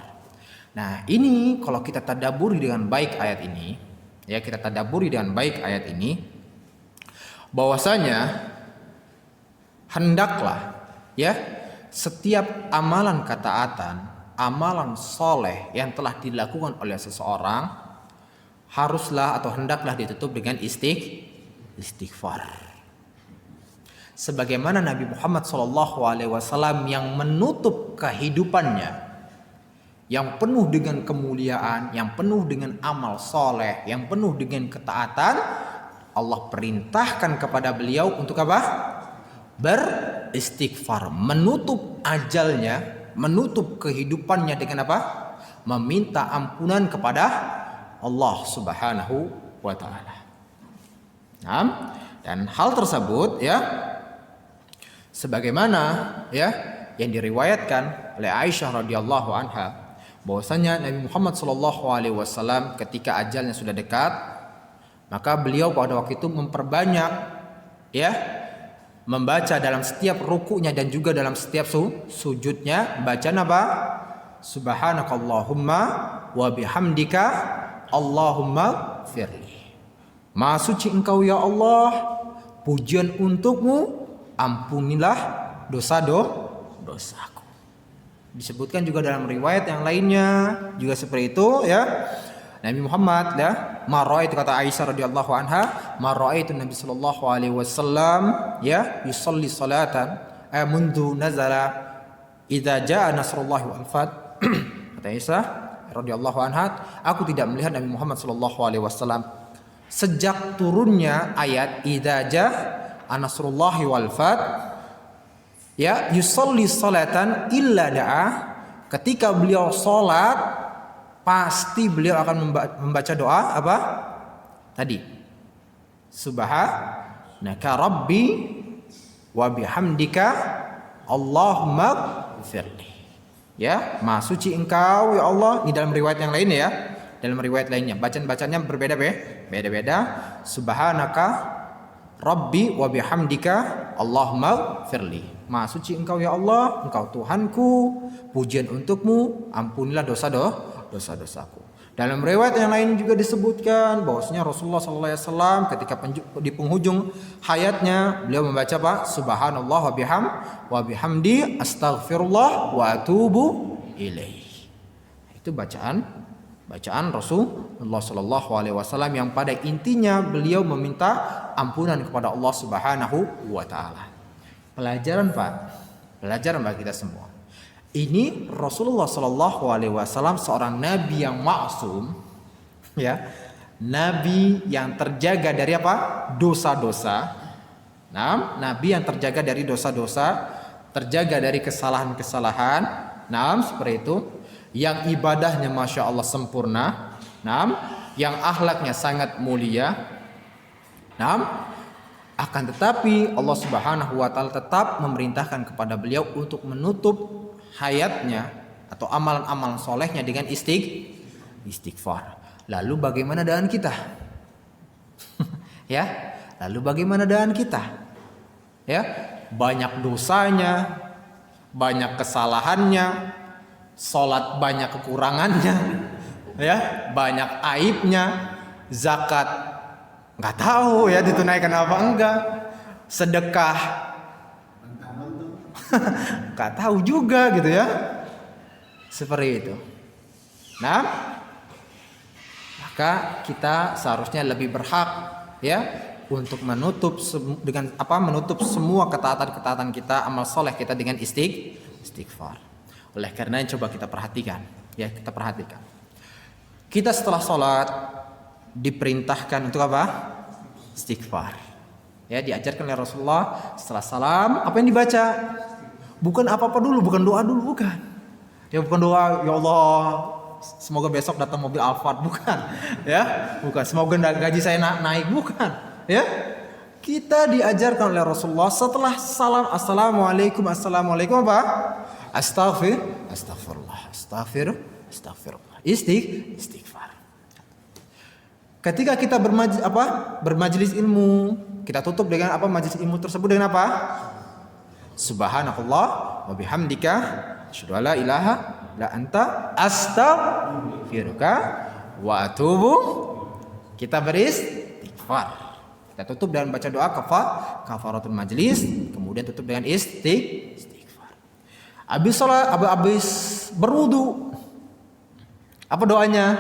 Nah, ini kalau kita tadabburi dengan baik ayat ini, ya, kita tadabburi dengan baik ayat ini, bahwasanya hendaklah ya, setiap amalan ketaatan, amalan soleh yang telah dilakukan oleh seseorang, haruslah atau hendaklah ditutup dengan istighfar. Sebagaimana Nabi Muhammad SAW yang menutup kehidupannya, yang penuh dengan kemuliaan, yang penuh dengan amal soleh, yang penuh dengan ketaatan, Allah perintahkan kepada beliau untuk apa? Beristighfar, menutup ajalnya, menutup kehidupannya dengan apa? Meminta ampunan kepada Allah Subhanahu wa taala. Nah, dan hal tersebut ya, sebagaimana ya yang diriwayatkan oleh Aisyah radhiyallahu anha, bahwasanya Nabi Muhammad SAW ketika ajalnya sudah dekat, maka beliau pada waktu itu memperbanyak ya, membaca dalam setiap rukunya dan juga dalam setiap sujudnya, bacaan apa? Subhanakallahumma wa bihamdika Allahumma firli. Maha suci engkau ya Allah, pujian untukmu, ampunilah dosaku. Disebutkan juga dalam riwayat yang lainnya juga seperti itu ya. Nabi Muhammad ya, maraitu, kata Aisyah radhiyallahu anha, maraitu Nabi sallallahu alaihi wasallam ya yusalli salatan mundu nazala idza jaa nasrullahi wal fath. Kata Aisyah radhiyallahu anha, aku tidak melihat Nabi Muhammad sallallahu alaihi wasallam sejak turunnya ayat idza jaa nasrullahi wal fath ya, yusalli salatan illa da'a, ketika beliau salat pasti beliau akan membaca doa apa? Tadi. Subhanaka rabbi wa bihamdika Allahumma firli. Ya, Maha suci engkau ya Allah. Ini dalam riwayat yang lain ya. Dalam riwayat lainnya bacaan-bacanya berbeda-beda. Subhanaka rabbi wa bihamdika Allahumma firli. Maha suci Engkau ya Allah, Engkau Tuhanku, pujian untukmu, ampunilah dosa-dosaku. Dalam riwayat yang lain juga disebutkan bahwasanya Rasulullah SAW ketika di penghujung hayatnya beliau membaca apa? Subhanallah wa bihamdi astaghfirullah wa atubu ilaih. Itu bacaan Rasulullah SAW yang pada intinya beliau meminta ampunan kepada Allah Subhanahu wa taala. Pelajaran bagi kita semua. Ini Rasulullah SAW seorang nabi yang maksum, ya, nabi yang terjaga dari apa? Dosa-dosa. Nabi yang terjaga dari dosa-dosa, terjaga dari kesalahan-kesalahan. Seperti itu. Yang ibadahnya masya Allah sempurna. Yang akhlaknya sangat mulia. Akan tetapi Allah Subhanahu wa taala tetap memerintahkan kepada beliau untuk menutup hayatnya atau amalan-amalan solehnya dengan istighfar. Lalu bagaimana dengan kita? Ya, lalu bagaimana dengan kita? Ya, banyak dosanya, banyak kesalahannya, sholat banyak kekurangannya, ya, banyak aibnya, zakat nggak tahu ya ditunaikan apa enggak, sedekah nggak tahu juga gitu ya, seperti itu. Maka kita seharusnya lebih berhak ya untuk menutup menutup semua ketaatan kita, amal soleh kita dengan istighfar. Oleh karena coba kita perhatikan. Kita setelah sholat diperintahkan untuk apa? Istighfar. Ya, diajarkan oleh Rasulullah setelah salam apa yang dibaca? Bukan apa-apa dulu, bukan doa dulu, bukan. Ya, bukan doa, ya Allah, semoga besok datang mobil Alphard, bukan. Ya, bukan. Semoga gaji saya naik, bukan. Ya, kita diajarkan oleh Rasulullah setelah salam assalamualaikum apa? Astagfirullah. Istighfar. Ketika kita bermajlis ilmu, kita tutup dengan apa? Majlis ilmu tersebut dengan apa? Subhanallah wa bihamdika asyhadu an la ilaha illa anta astaghfiruka wa atubu. Kita beristighfar. Kita tutup dengan baca doa kafaratul majlis, kemudian tutup dengan istighfar. Habis berwudu, apa doanya?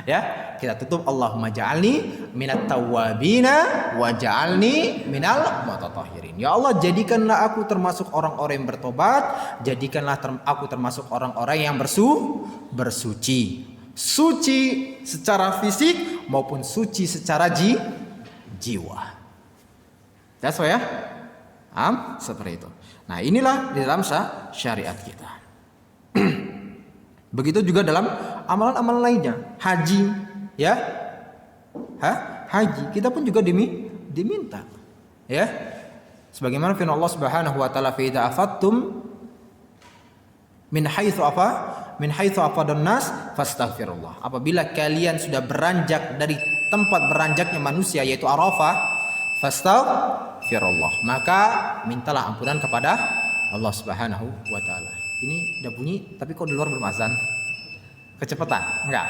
Ya, kita tutup Allahumma ja'alni minat tawwabina wa ja'alni minal mutatahhirin. Ya Allah, jadikanlah aku termasuk orang-orang yang bertobat, jadikanlah aku termasuk orang-orang yang bersuci. Suci secara fisik maupun suci secara jiwa. That's why ya. Seperti itu. Nah, inilah di dalam syariat kita. Begitu juga dalam amalan-amalan lainnya, haji, ya, haji kita pun juga diminta, ya, sebagaimana firman Allah Subhanahu wa taala, fa idza afattum min haitsu afadan nas fastaghfirullah. Apabila kalian sudah beranjak dari tempat beranjaknya manusia yaitu Arafah, fastaghfirullah, maka mintalah ampunan kepada Allah Subhanahu wa taala. Ini udah bunyi, tapi kok di luar belum azan? Kecepatan? Enggak.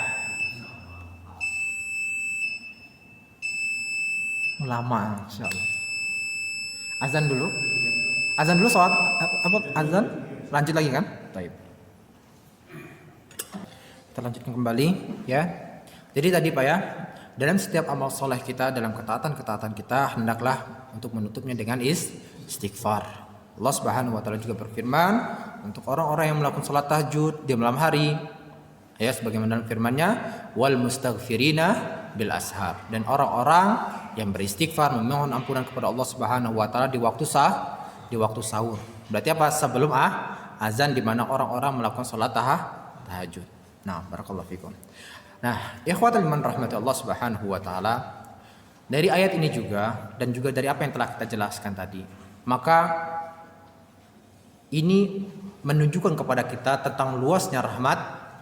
Lama, insyaallah. Azan dulu sholat apa? Azan, lanjut lagi kan? Baik. Kita lanjutkan kembali, ya. Jadi tadi Pak ya, dalam setiap amal soleh kita, dalam ketaatan kita, hendaklah untuk menutupnya dengan istighfar. Allah Subhanahu wa taala juga berfirman untuk orang-orang yang melakukan salat tahajud di malam hari, ya, sebagaimana dalam firman-Nya, wal mustaghfirina bil ashar, dan orang-orang yang beristighfar memohon ampunan kepada Allah Subhanahu wa taala di waktu sahur. Berarti apa? Sebelum azan, di mana orang-orang melakukan salat tahajud. Nah, barakallahu fikum. Nah, ikhwatul iman rahmati Allah Subhanahu wa taala, dari ayat ini juga dan juga dari apa yang telah kita jelaskan tadi, maka ini menunjukkan kepada kita tentang luasnya rahmat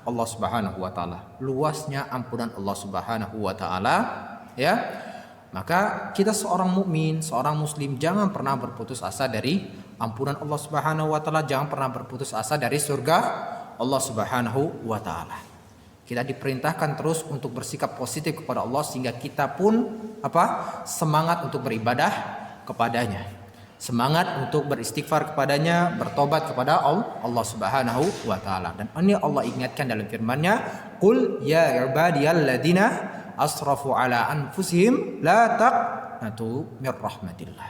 Allah Subhanahu wa taala, luasnya ampunan Allah Subhanahu wa taala, ya. Maka kita seorang mukmin, seorang muslim jangan pernah berputus asa dari ampunan Allah Subhanahu wa taala, jangan pernah berputus asa dari surga Allah Subhanahu wa taala. Kita diperintahkan terus untuk bersikap positif kepada Allah sehingga kita pun semangat untuk beribadah kepadanya. Semangat untuk beristighfar kepadanya, bertobat kepada Allah Subhanahu wa taala. Dan ini Allah ingatkan dalam firman-Nya, "Qul ya ibadiyalladzina asrafu ala anfusihim la taqnatu mir rahmatillah."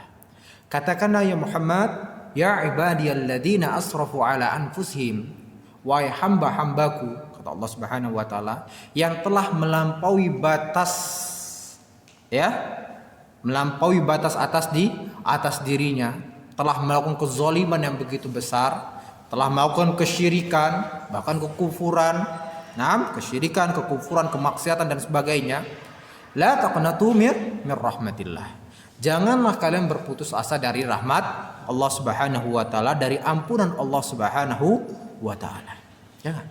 Katakanlah ya Muhammad, ya ibadiyalladzina asrafu ala anfusihim, wahai hamba-hambaku, kata Allah Subhanahu wa taala, yang telah melampaui batas, melampaui batas atas dirinya, telah melakukan kezaliman yang begitu besar, telah melakukan kesyirikan, bahkan kekufuran, kesyirikan, kekufuran, kemaksiatan dan sebagainya. La taqnatu mir rahmatillah. Janganlah kalian berputus asa dari rahmat Allah Subhanahu wa taala, dari ampunan Allah Subhanahu wa taala. Jangan.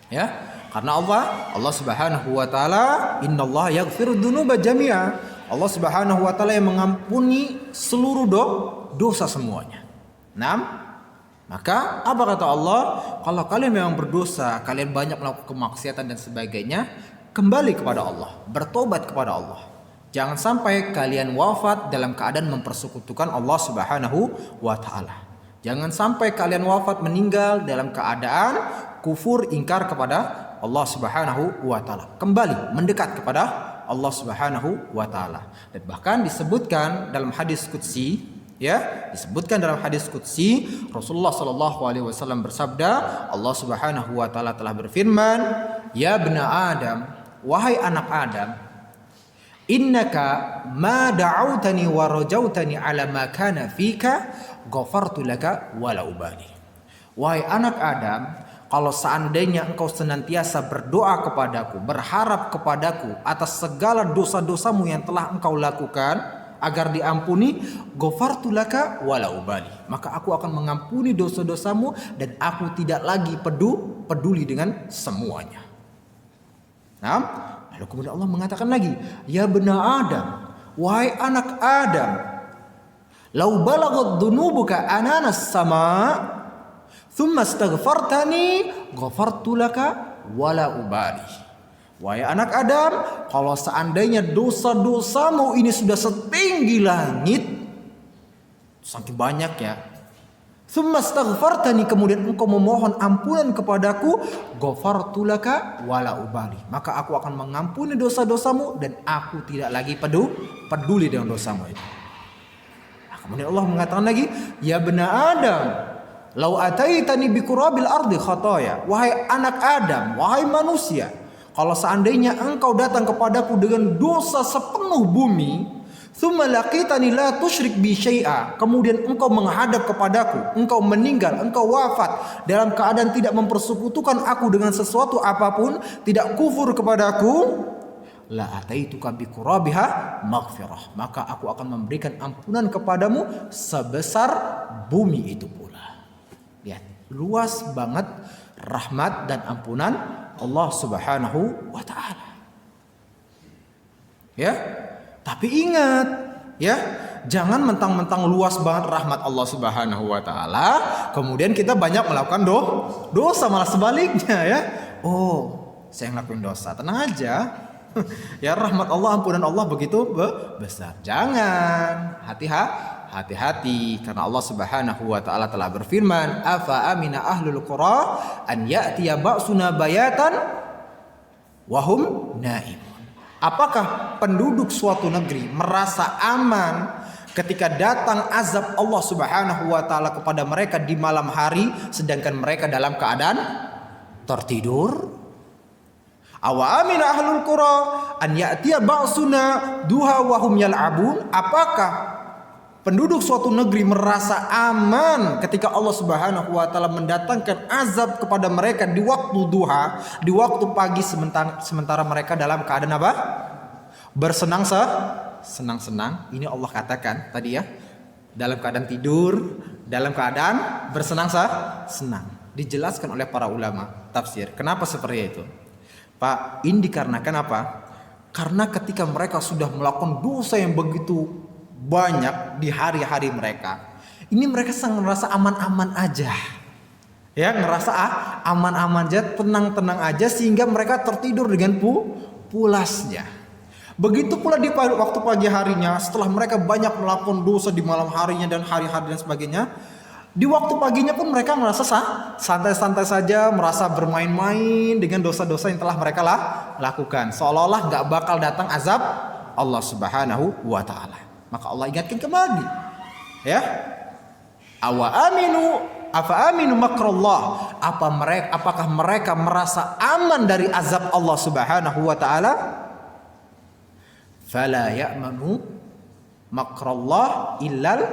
Ya, karena Allah Subhanahu wa taala, innallaha yaghfiru dzunuba jami'a. Allah Subhanahu wa taala yang mengampuni seluruh dosa semuanya. Maka apa kata Allah? Kalau kalian memang berdosa, kalian banyak melakukan kemaksiatan dan sebagainya, kembali kepada Allah, bertobat kepada Allah. Jangan sampai kalian wafat dalam keadaan mempersekutukan Allah Subhanahu wa taala. Jangan sampai kalian wafat meninggal dalam keadaan kufur, ingkar kepada Allah Subhanahu wa taala. Kembali mendekat kepada Allah Subhanahu wa taala. Dan bahkan disebutkan dalam hadis qudsi, Rasulullah sallallahu alaihi wasallam bersabda, Allah Subhanahu wa taala telah berfirman, "Ya bna Adam, wahai anak Adam, innaka ma da'autani wa rajautani ala ma kana fika, ghafartu laka wala ubali." Wahai anak Adam, kalau seandainya engkau senantiasa berdoa kepadaku, berharap kepadaku atas segala dosa-dosamu yang telah engkau lakukan agar diampuni, ghafartu laka wala ubali, maka aku akan mengampuni dosa-dosamu dan aku tidak lagi peduli dengan semuanya. Lalu kemudian Allah mengatakan lagi, ya bna Adam, wahai anak Adam, lau balagat dunubuka ananas sama thumma astaghfartani ghafartu laka wala ubali. Wahai anak Adam, kalau seandainya dosa-dosamu ini sudah setinggi langit, saking banyak ya, thumma astaghfartani, kemudian engkau memohon ampunan kepadaku, ghafartu laka wala ubali, maka aku akan mengampuni dosa-dosamu dan aku tidak lagi peduli dengan dosamu itu. Kemudian Allah mengatakan lagi, ya bna Adam, lau ataitani biqurabil ardi khataya, wahai anak Adam, wahai manusia, kalau seandainya engkau datang kepadaku dengan dosa sepenuh bumi, tsumma laqitani la tusyrik bi syai'a, kemudian engkau menghadap kepadaku, engkau meninggal, engkau wafat dalam keadaan tidak mempersekutukan aku dengan sesuatu apapun, tidak kufur kepadaku, la ataituka biqurabiha maghfirah, maka aku akan memberikan ampunan kepadamu sebesar bumi itu pula. Lihat, luas banget rahmat dan ampunan Allah Subhanahu wa taala. Ya. Tapi ingat, ya, jangan mentang-mentang luas banget rahmat Allah Subhanahu wa taala, kemudian kita banyak melakukan dosa, malah sebaliknya ya. Oh, saya ngelakuin dosa, tenang aja. Ya, rahmat Allah, ampunan Allah begitu besar. Jangan, hati-hati karena Allah Subhanahu wa taala telah berfirman, afa amina ahlul qura an ya'tiya ba'suna bayatan wa hum naimun. Apakah penduduk suatu negeri merasa aman ketika datang azab Allah Subhanahu wa taala kepada mereka di malam hari sedangkan mereka dalam keadaan tertidur? Awa amina ahlul qura an ya'tiya ba'suna duha wa hum yal'abun. Apakah penduduk suatu negeri merasa aman ketika Allah Subhanahu wa taala mendatangkan azab kepada mereka di waktu duha, di waktu pagi, sementara mereka dalam keadaan apa? Senang-senang. Ini Allah katakan tadi ya, dalam keadaan tidur, dalam keadaan bersenang-senang. Dijelaskan oleh para ulama tafsir. Kenapa seperti itu? Pak, ini dikarenakan apa? Karena ketika mereka sudah melakukan dosa yang begitu banyak di hari-hari mereka, ini mereka sangat merasa aman-aman aja. Ya, ngerasa aman-aman aja, tenang-tenang aja, sehingga mereka tertidur dengan pulasnya. Begitu pula di waktu pagi harinya, setelah mereka banyak melakukan dosa di malam harinya dan hari-hari dan sebagainya, di waktu paginya pun mereka merasa santai-santai saja, merasa bermain-main dengan dosa-dosa yang telah mereka lakukan, seolah-olah nggak bakal datang azab Allah Subhanahu wa Ta'ala. Maka Allah ingatkan kembali, ya, afa aminu makrullah, apakah mereka merasa aman dari azab Allah Subhanahu wa Ta'ala? Fala ya'manu makrullah illal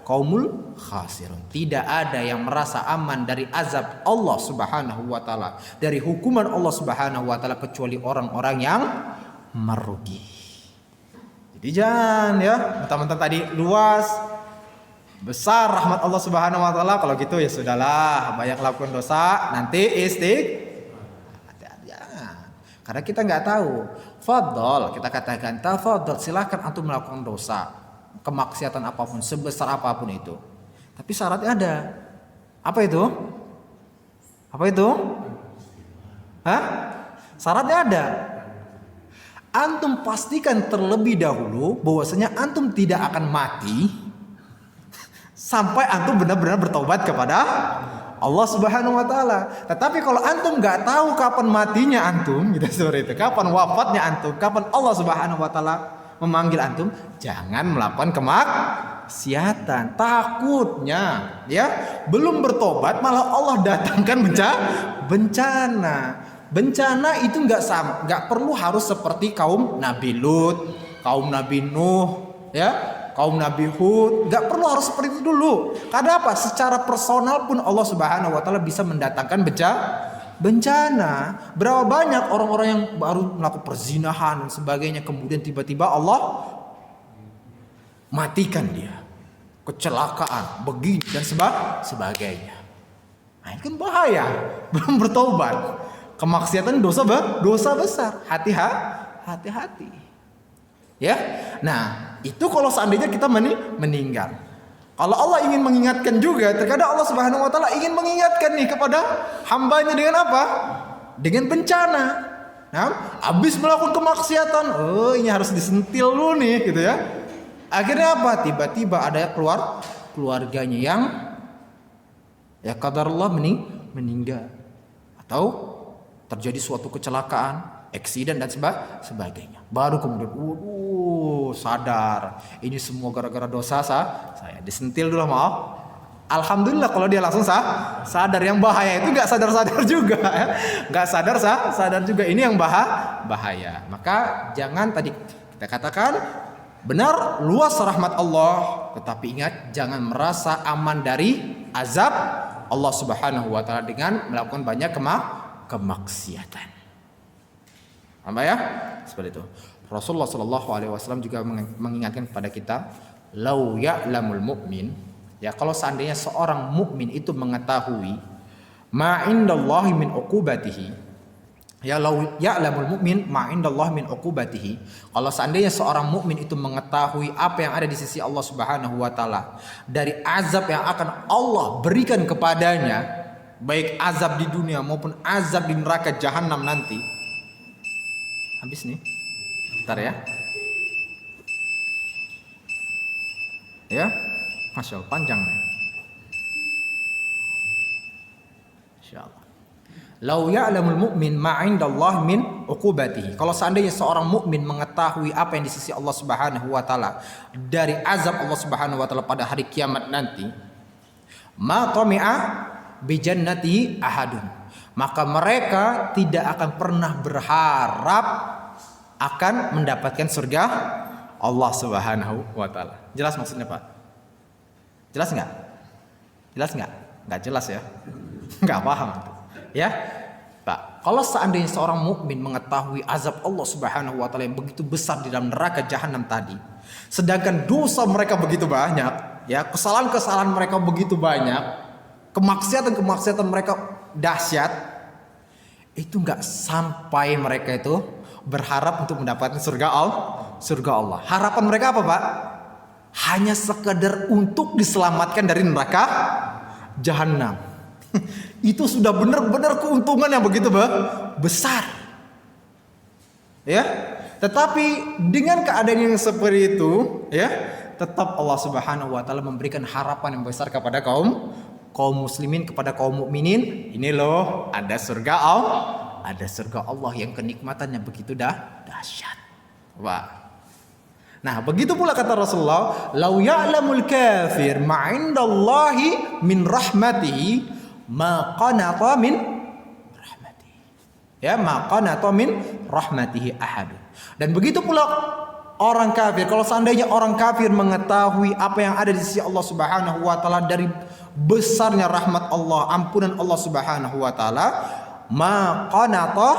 qaumul khasirun. Tidak ada yang merasa aman dari azab Allah Subhanahu wa Ta'ala, dari hukuman Allah Subhanahu wa Ta'ala, kecuali orang-orang yang merugi. Jadi jangan, ya, mentang-mentang tadi luas besar rahmat Allah Subhanahu wa Ta'ala, kalau gitu ya sudahlah, banyak lakukan dosa, nanti karena kita nggak tahu. Fadol, kita katakan tafadol, silahkan antum melakukan dosa, kemaksiatan apapun, sebesar apapun itu. Tapi syaratnya ada. Apa itu? Apa itu? Hah? Syaratnya ada. Antum pastikan terlebih dahulu bahwasanya antum tidak akan mati sampai antum benar-benar bertobat kepada Allah Subhanahu wa Ta'ala. Tetapi kalau antum nggak tahu kapan matinya antum, gitu seperti itu, kapan wafatnya antum, kapan Allah Subhanahu wa Ta'ala memanggil antum, jangan melakukan kemaksiatan. Takutnya, ya, belum bertobat malah Allah datangkan bencana. Bencana itu nggak perlu harus seperti kaum Nabi Lut, kaum Nabi Nuh, ya, kaum Nabi Hud, nggak perlu harus seperti itu dulu. Karena apa? Secara personal pun Allah Subhanahu wa Ta'ala bisa mendatangkan bencana. Berapa banyak orang-orang yang baru melakukan perzinahan dan sebagainya, kemudian tiba-tiba Allah matikan dia, kecelakaan, begini dan sebagainya. Nah, ini kan bahaya, belum bertobat. Kemaksiatan dosa besar. Hati-hati. Ya, nah itu kalau seandainya kita meninggal. Kalau Allah ingin mengingatkan juga, terkadang Allah Subhanahu wa Ta'ala ingin mengingatkan nih kepada hambanya dengan apa? Dengan bencana. Nah, habis melakukan kemaksiatan, oh ini harus disentil dulu nih, gitu ya. Akhirnya apa? Tiba-tiba ada keluarganya yang ya qadarullah meninggal, atau terjadi suatu kecelakaan, eksiden dan sebagainya. Baru kemudian sadar, ini semua gara-gara dosa saya. Disentil dulu, maaf. Alhamdulillah kalau dia langsung sadar. Yang bahaya itu nggak sadar juga, ya. Nggak sadar juga, ini yang bahaya. Maka jangan, tadi kita katakan benar luas rahmat Allah, tetapi ingat jangan merasa aman dari azab Allah Subhanahu wa Ta'ala dengan melakukan banyak kemaksiatan. Apa ya? Seperti itu. Rasulullah Shallallahu Alaihi Wasallam juga mengingatkan kepada kita, lau ya'lamul mu'min, ya, kalau seandainya seorang mukmin itu mengetahui ma indallahi min uqubatihi, ya, lau ya'lamul mu'min ma indallahi min uqubatihi, kalau seandainya seorang mukmin itu mengetahui apa yang ada di sisi Allah Subhanahu wa Ta'ala dari azab yang akan Allah berikan kepadanya, baik azab di dunia maupun azab di neraka jahanam nanti. Habis nih, bentar ya. Ya, Masya Allah, panjang nih. Insya Allah. Lau ya'lamul mu'min ma 'indallahi min uqubatihi. Kalau seandainya seorang mukmin mengetahui apa yang di sisi Allah Subhanahu wa Ta'ala dari azab Allah Subhanahu wa Ta'ala pada hari kiamat nanti, ma tami'a bi jannati ahadun, maka mereka tidak akan pernah berharap akan mendapatkan surga Allah Subhanahu wa Ta'ala. Jelas maksudnya, Pak? Jelas nggak? Jelas nggak? Nggak jelas ya? Nggak paham, ya, Pak. Kalau seandainya seorang mukmin mengetahui azab Allah Subhanahu wa Ta'ala yang begitu besar di dalam neraka jahanam tadi, sedangkan dosa mereka begitu banyak, ya, kesalahan-kesalahan mereka begitu banyak, kemaksiatan mereka dahsyat, itu nggak sampai mereka itu berharap untuk mendapatkan surga Allah. Harapan mereka apa, Pak? Hanya sekedar untuk diselamatkan dari neraka jahanam. Itu sudah benar-benar keuntungan yang begitu besar. Ya. Tetapi dengan keadaan yang seperti itu, ya, tetap Allah Subhanahu wa taala memberikan harapan yang besar kepada kaum muslimin, kepada kaum mukminin. Ini loh, ada surga Allah yang kenikmatannya begitu dahsyat. Wah. Nah, begitu pula kata Rasulullah, "Lau ya'lamul kafir ma 'indallahi min rahmatihi ma qanata min rahmatihi." Ya, ma qanata min rahmatihi ahad. Dan begitu pula orang kafir, kalau seandainya orang kafir mengetahui apa yang ada di sisi Allah Subhanahu wa taala dari besarnya rahmat Allah, ampunan Allah Subhanahu wa taala, ma qanata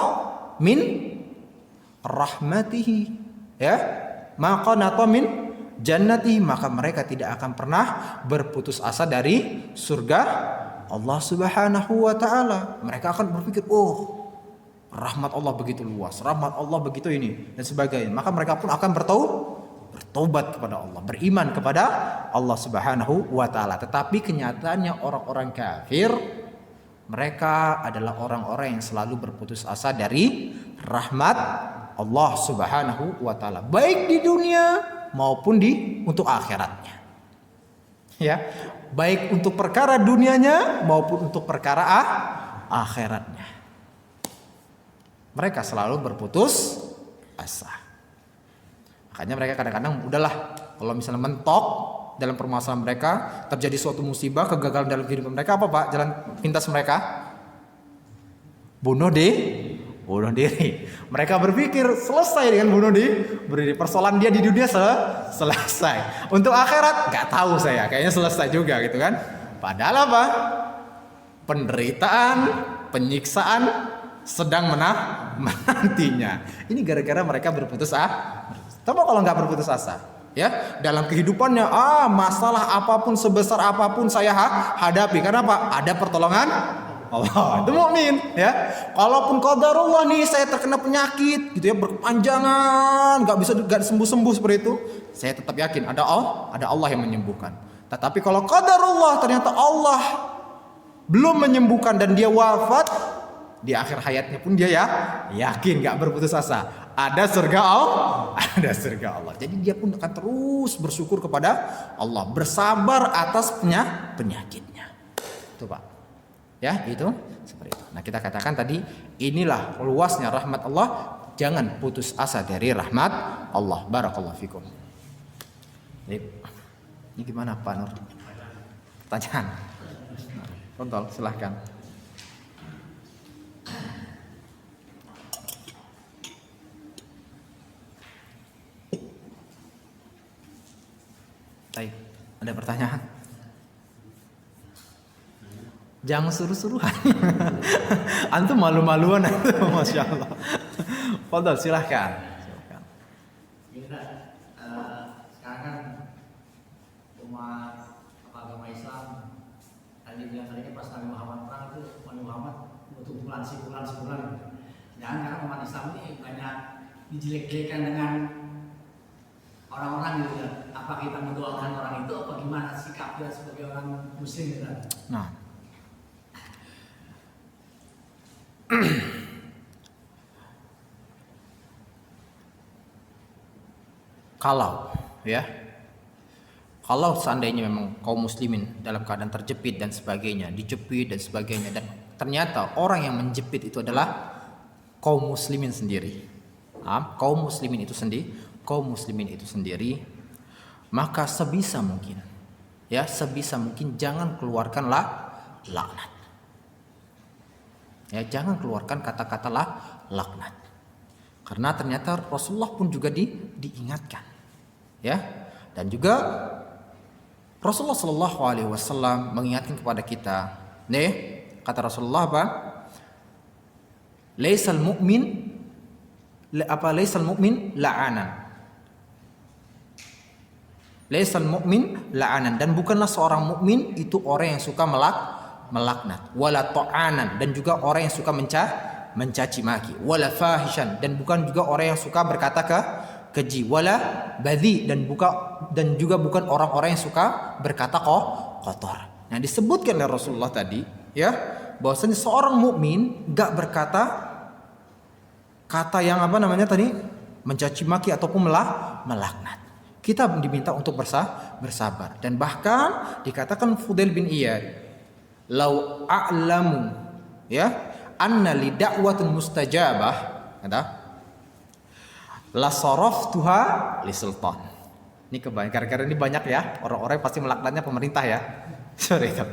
min rahmatihi, ya, ma qanata min jannatihi, maka mereka tidak akan pernah berputus asa dari surga Allah Subhanahu wa taala. Mereka akan berpikir, oh, rahmat Allah begitu luas, rahmat Allah begitu ini dan sebagainya. Maka mereka pun akan bertobat kepada Allah, beriman kepada Allah Subhanahu wa taala. Tetapi kenyataannya orang-orang kafir, mereka adalah orang-orang yang selalu berputus asa dari rahmat Allah Subhanahu wa taala, baik di dunia maupun untuk akhiratnya. Ya, baik untuk perkara dunianya maupun untuk perkara akhiratnya. Mereka selalu berputus asa. Makanya mereka kadang-kadang udahlah, kalau misalnya mentok dalam permasalahan mereka, terjadi suatu musibah, kegagalan dalam kehidupan mereka, apa Pak? Jalan pintas mereka? Bunuh diri. Mereka berpikir selesai dengan bunuh diri. Persoalan dia di dunia selesai. Untuk akhirat nggak tahu saya, kayaknya selesai juga gitu kan. Padahal apa? Penderitaan, penyiksaan sedang menantinya. Ini gara-gara mereka berputus asa. Coba kalau nggak berputus asa, ya, dalam kehidupannya, masalah apapun sebesar apapun saya hadapi. Karena apa? Ada pertolongan Allah. Itu mukmin, ya. Kalaupun qadarullah nih, saya terkena penyakit gitu ya, berkepanjangan, nggak sembuh seperti itu, saya tetap yakin ada Allah yang menyembuhkan. Tetapi kalau qadarullah ternyata Allah belum menyembuhkan dan dia wafat, di akhir hayatnya pun dia yakin, gak berputus asa, ada surga Allah. Jadi dia pun akan terus bersyukur kepada Allah, bersabar atas penyakitnya. Itu Pak, ya, itu seperti itu. Nah, kita katakan tadi, inilah luasnya rahmat Allah. Jangan putus asa dari rahmat Allah. Barakallahu fikum. Ini gimana Pak Nur? Pertanyaan? Kontrol, silahkan. Baik, ada pertanyaan? Jangan suruh-suruhan. Antum malu-maluan antum, Masya Allah. Fadal, silahkan. Sekarang kan umat agama Islam tadi bilang tadi pas Nabi Muhammad perang itu, Nabi Muhammad butuh sebulan. Jangan, karena umat Islam ini banyak dijelek-jelekan dengan orang-orang gitu ya. Apa kita mendoakan orang itu, apa gimana sikap kita sebagai orang muslim gitu? Nah, kalau seandainya memang kaum muslimin dalam keadaan terjepit dan sebagainya, dijepit dan sebagainya, dan ternyata orang yang menjepit itu adalah kaum muslimin sendiri, kaum muslimin itu sendiri, maka sebisa mungkin jangan keluarkan laknat. Ya, jangan keluarkan kata-kata laknat. Karena ternyata Rasulullah pun juga diingatkan. Ya. Dan juga Rasulullah Shallallahu alaihi wasallam mengingatkan kepada kita. Nih, kata Rasulullah apa? Laisal mu'min la'anan. Laisal mu'min la'anan, dan bukanlah seorang mukmin itu orang yang suka melaknat, wala ta'anan, dan juga orang yang suka mencaci maki, wala fahishan, dan bukan juga orang yang suka berkata keji, wala badhi, dan juga bukan orang-orang yang suka berkata kotor. Nah, disebutkan oleh Rasulullah tadi, ya, bahwasanya seorang mukmin enggak berkata kata yang tadi, mencaci maki ataupun melaknat. Kita diminta untuk bersabar, dan bahkan dikatakan Fudail bin Iyad, lau a'lamu, ya, anna li da'watun mustajabah, kata, la saraftuha li sultan. Ini karena ini banyak ya orang-orang pasti melaknatnya pemerintah ya. Sorry itu.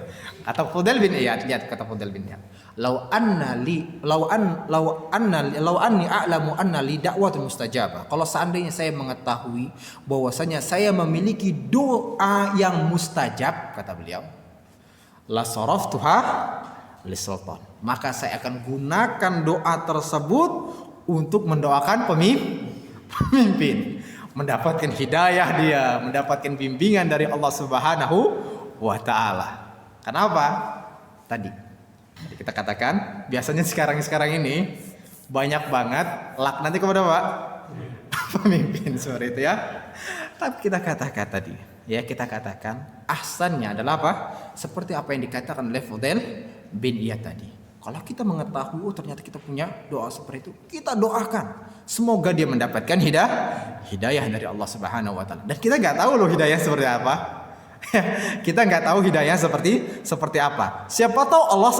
Kata Fudail bin Iyad, lihat kata Fudail bin Iyad. Lau anni a'lamu anna li da'watun mustajabah. Kalau seandainya saya mengetahui bahwasanya saya memiliki doa yang mustajab, kata beliau, la saraftuha li sultan. Maka saya akan gunakan doa tersebut untuk mendoakan pemimpin, mendapatkan hidayah dia, mendapatkan bimbingan dari Allah Subhanahu wa taala. Kenapa? Tadi kita katakan biasanya sekarang ini banyak banget laknatnya kepada Pak pemimpin seperti itu ya. Tapi kita katakan tadi, ya, kita katakan ahsannya adalah apa? Seperti apa yang dikatakan oleh Fudail bin Iyad tadi. Kalau kita mengetahui ternyata kita punya doa seperti itu, kita doakan. Semoga dia mendapatkan hidayah dari Allah Subhanahu wa taala. Dan kita nggak tahu loh hidayah seperti apa. Kita nggak tahu hidayah seperti apa. Siapa tahu Allah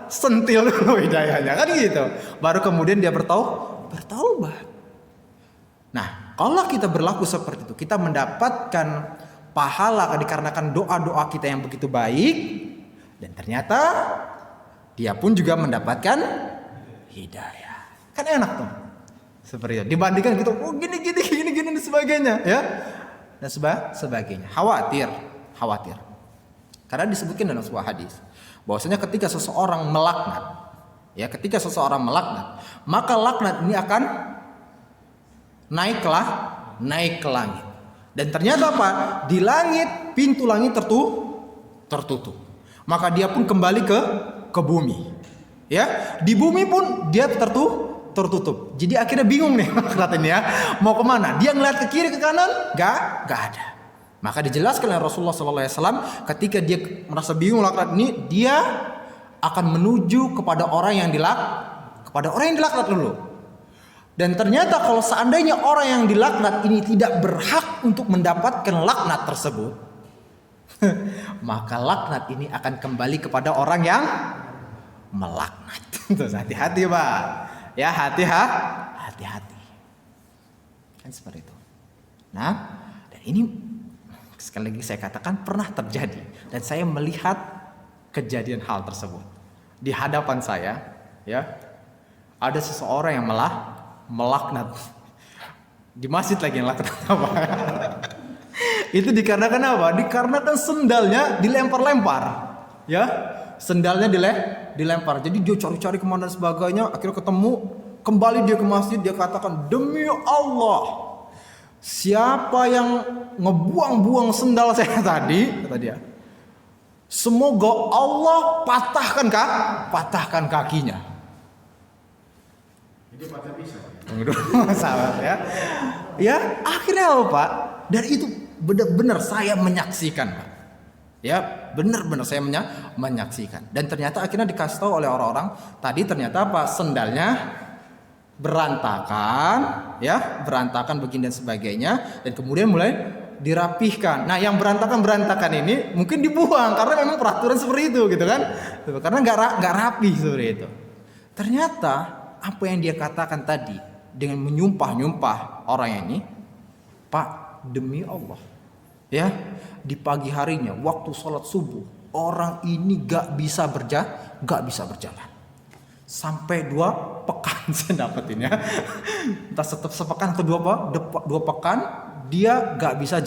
sentil dulu hidayahnya, kan gitu. Baru kemudian dia bertaubat. Nah, kalau kita berlaku seperti itu, kita mendapatkan pahala dikarenakan doa-doa kita yang begitu baik, dan ternyata dia pun juga mendapatkan hidayah. Kan enak tuh. Seperti itu. Dibandingkan gitu, oh gini dan sebagainya, ya. Dan sebagainya. Khawatir. Karena disebutkan dalam sebuah hadis bahwasanya ketika seseorang melaknat, maka laknat ini akan naik ke langit. Dan ternyata apa? Di langit, pintu langit tertutup. Maka dia pun kembali ke bumi. Ya, di bumi pun dia tertutup. Jadi akhirnya bingung nih katanya ya, mau kemana? Dia ngeliat ke kiri ke kanan, gak ada. Maka dijelaskan oleh Rasulullah SAW, ketika dia merasa bingung laknat ini, dia akan menuju kepada orang yang dilaknat dulu. Dan ternyata kalau seandainya orang yang dilaknat ini tidak berhak untuk mendapatkan laknat tersebut, maka laknat ini akan kembali kepada orang yang melaknat. Terus hati-hati, Pak. Ya, hati-hati. Kan seperti itu. Nah, dan ini sekali lagi saya katakan pernah terjadi, dan saya melihat kejadian hal tersebut di hadapan saya, ya. Ada seseorang yang melaknat di masjid lagi, yang laknat apa? Itu dikarenakan apa? Dikarenakan sendalnya dilempar-lempar, ya. Sendalnya dilempar. Jadi dia cari-cari kemana dan sebagainya, akhirnya ketemu, kembali dia ke masjid, dia katakan, demi Allah, siapa yang ngebuang-buang sendal saya tadi, kata dia, semoga Allah patahkan kakinya. Itu patah bisa. Salah ya. Ya, akhirnya apa, Pak? Dan itu benar-benar saya menyaksikan, Pak. Ya, benar-benar saya menyaksikan. Dan ternyata akhirnya dikasih tahu oleh orang-orang tadi, ternyata apa? Sendalnya berantakan, ya, berantakan begini dan sebagainya, dan kemudian mulai dirapihkan. Nah, yang berantakan ini mungkin dibuang karena memang peraturan seperti itu, gitu kan? Karena nggak rapi seperti itu. Ternyata apa yang dia katakan tadi dengan menyumpah orang ini, Pak, demi Allah, ya, di pagi harinya waktu sholat subuh orang ini gak bisa berjalan sampai 2 pekan saya dapetin ya. Entah sepekan atau 2 pekan dia gak bisa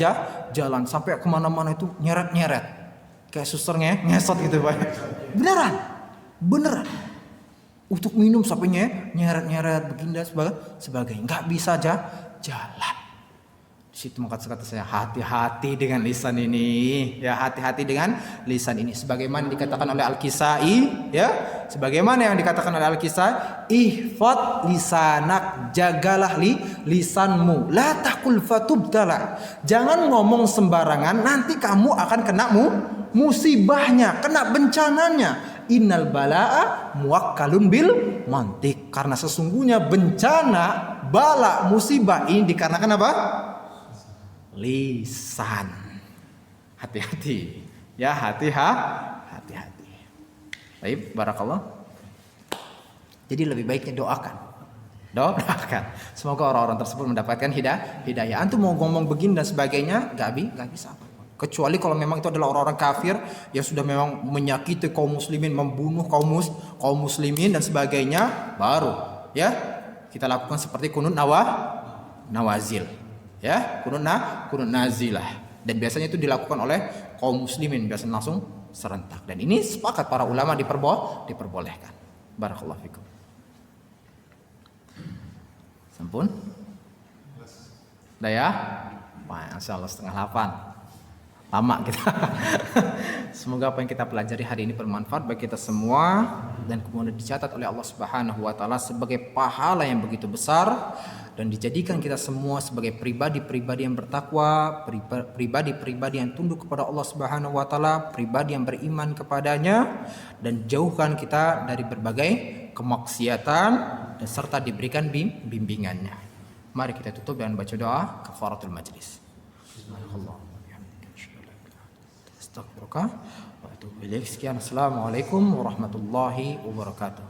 jalan, sampai kemana-mana itu nyeret kayak susternya ngesot gitu, Pak. Beneran untuk minum sampai nyeret begini dan sebagainya, gak bisa jalan. Situ kata saya, hati-hati dengan lisan ini, ya, hati-hati dengan lisan ini. Sebagaimana dikatakan oleh Al-Kisai, ya, sebagaimana yang dikatakan oleh Al-Kisai, ihfad lisanak, jagalah lisanmu, la taqul fatubtala. Jangan ngomong sembarangan, nanti kamu akan kena musibahnya, kena bencananya. Innal balaa muwakkalun bil mantik. Karena sesungguhnya bencana, bala, musibah ini dikarenakan apa? Lisan. Hati-hati. Ya, hati-hati. Baik, barakallah. Jadi lebih baiknya doakan. Semoga orang-orang tersebut mendapatkan hidayah. Antum mau ngomong begini dan sebagainya, gak bisa. Kecuali kalau memang itu adalah orang-orang kafir yang sudah memang menyakiti kaum muslimin, membunuh kaum muslimin dan sebagainya, baru ya kita lakukan seperti kunut nawazil. Ya, kunut nazilah. Dan biasanya itu dilakukan oleh kaum muslimin, biasanya langsung serentak. Dan ini sepakat para ulama diperbolehkan. Barakallahu fikum. Sampun? Udah ya? Masya Allah, 7:30. Lama kita. Semoga apa yang kita pelajari hari ini bermanfaat bagi kita semua dan kemudian dicatat oleh Allah Subhanahu wa taala sebagai pahala yang begitu besar dan dijadikan kita semua sebagai pribadi-pribadi yang bertakwa, pribadi-pribadi yang tunduk kepada Allah Subhanahu wa taala, pribadi yang beriman kepadanya dan jauhkan kita dari berbagai kemaksiatan dan serta diberikan bimbingannya. Mari kita tutup dengan baca doa kafaratul majlis. Subhanallah. Astagfirullah wa atubu ilaik. Sekian, assalamualaikum warahmatullahi wabarakatuh.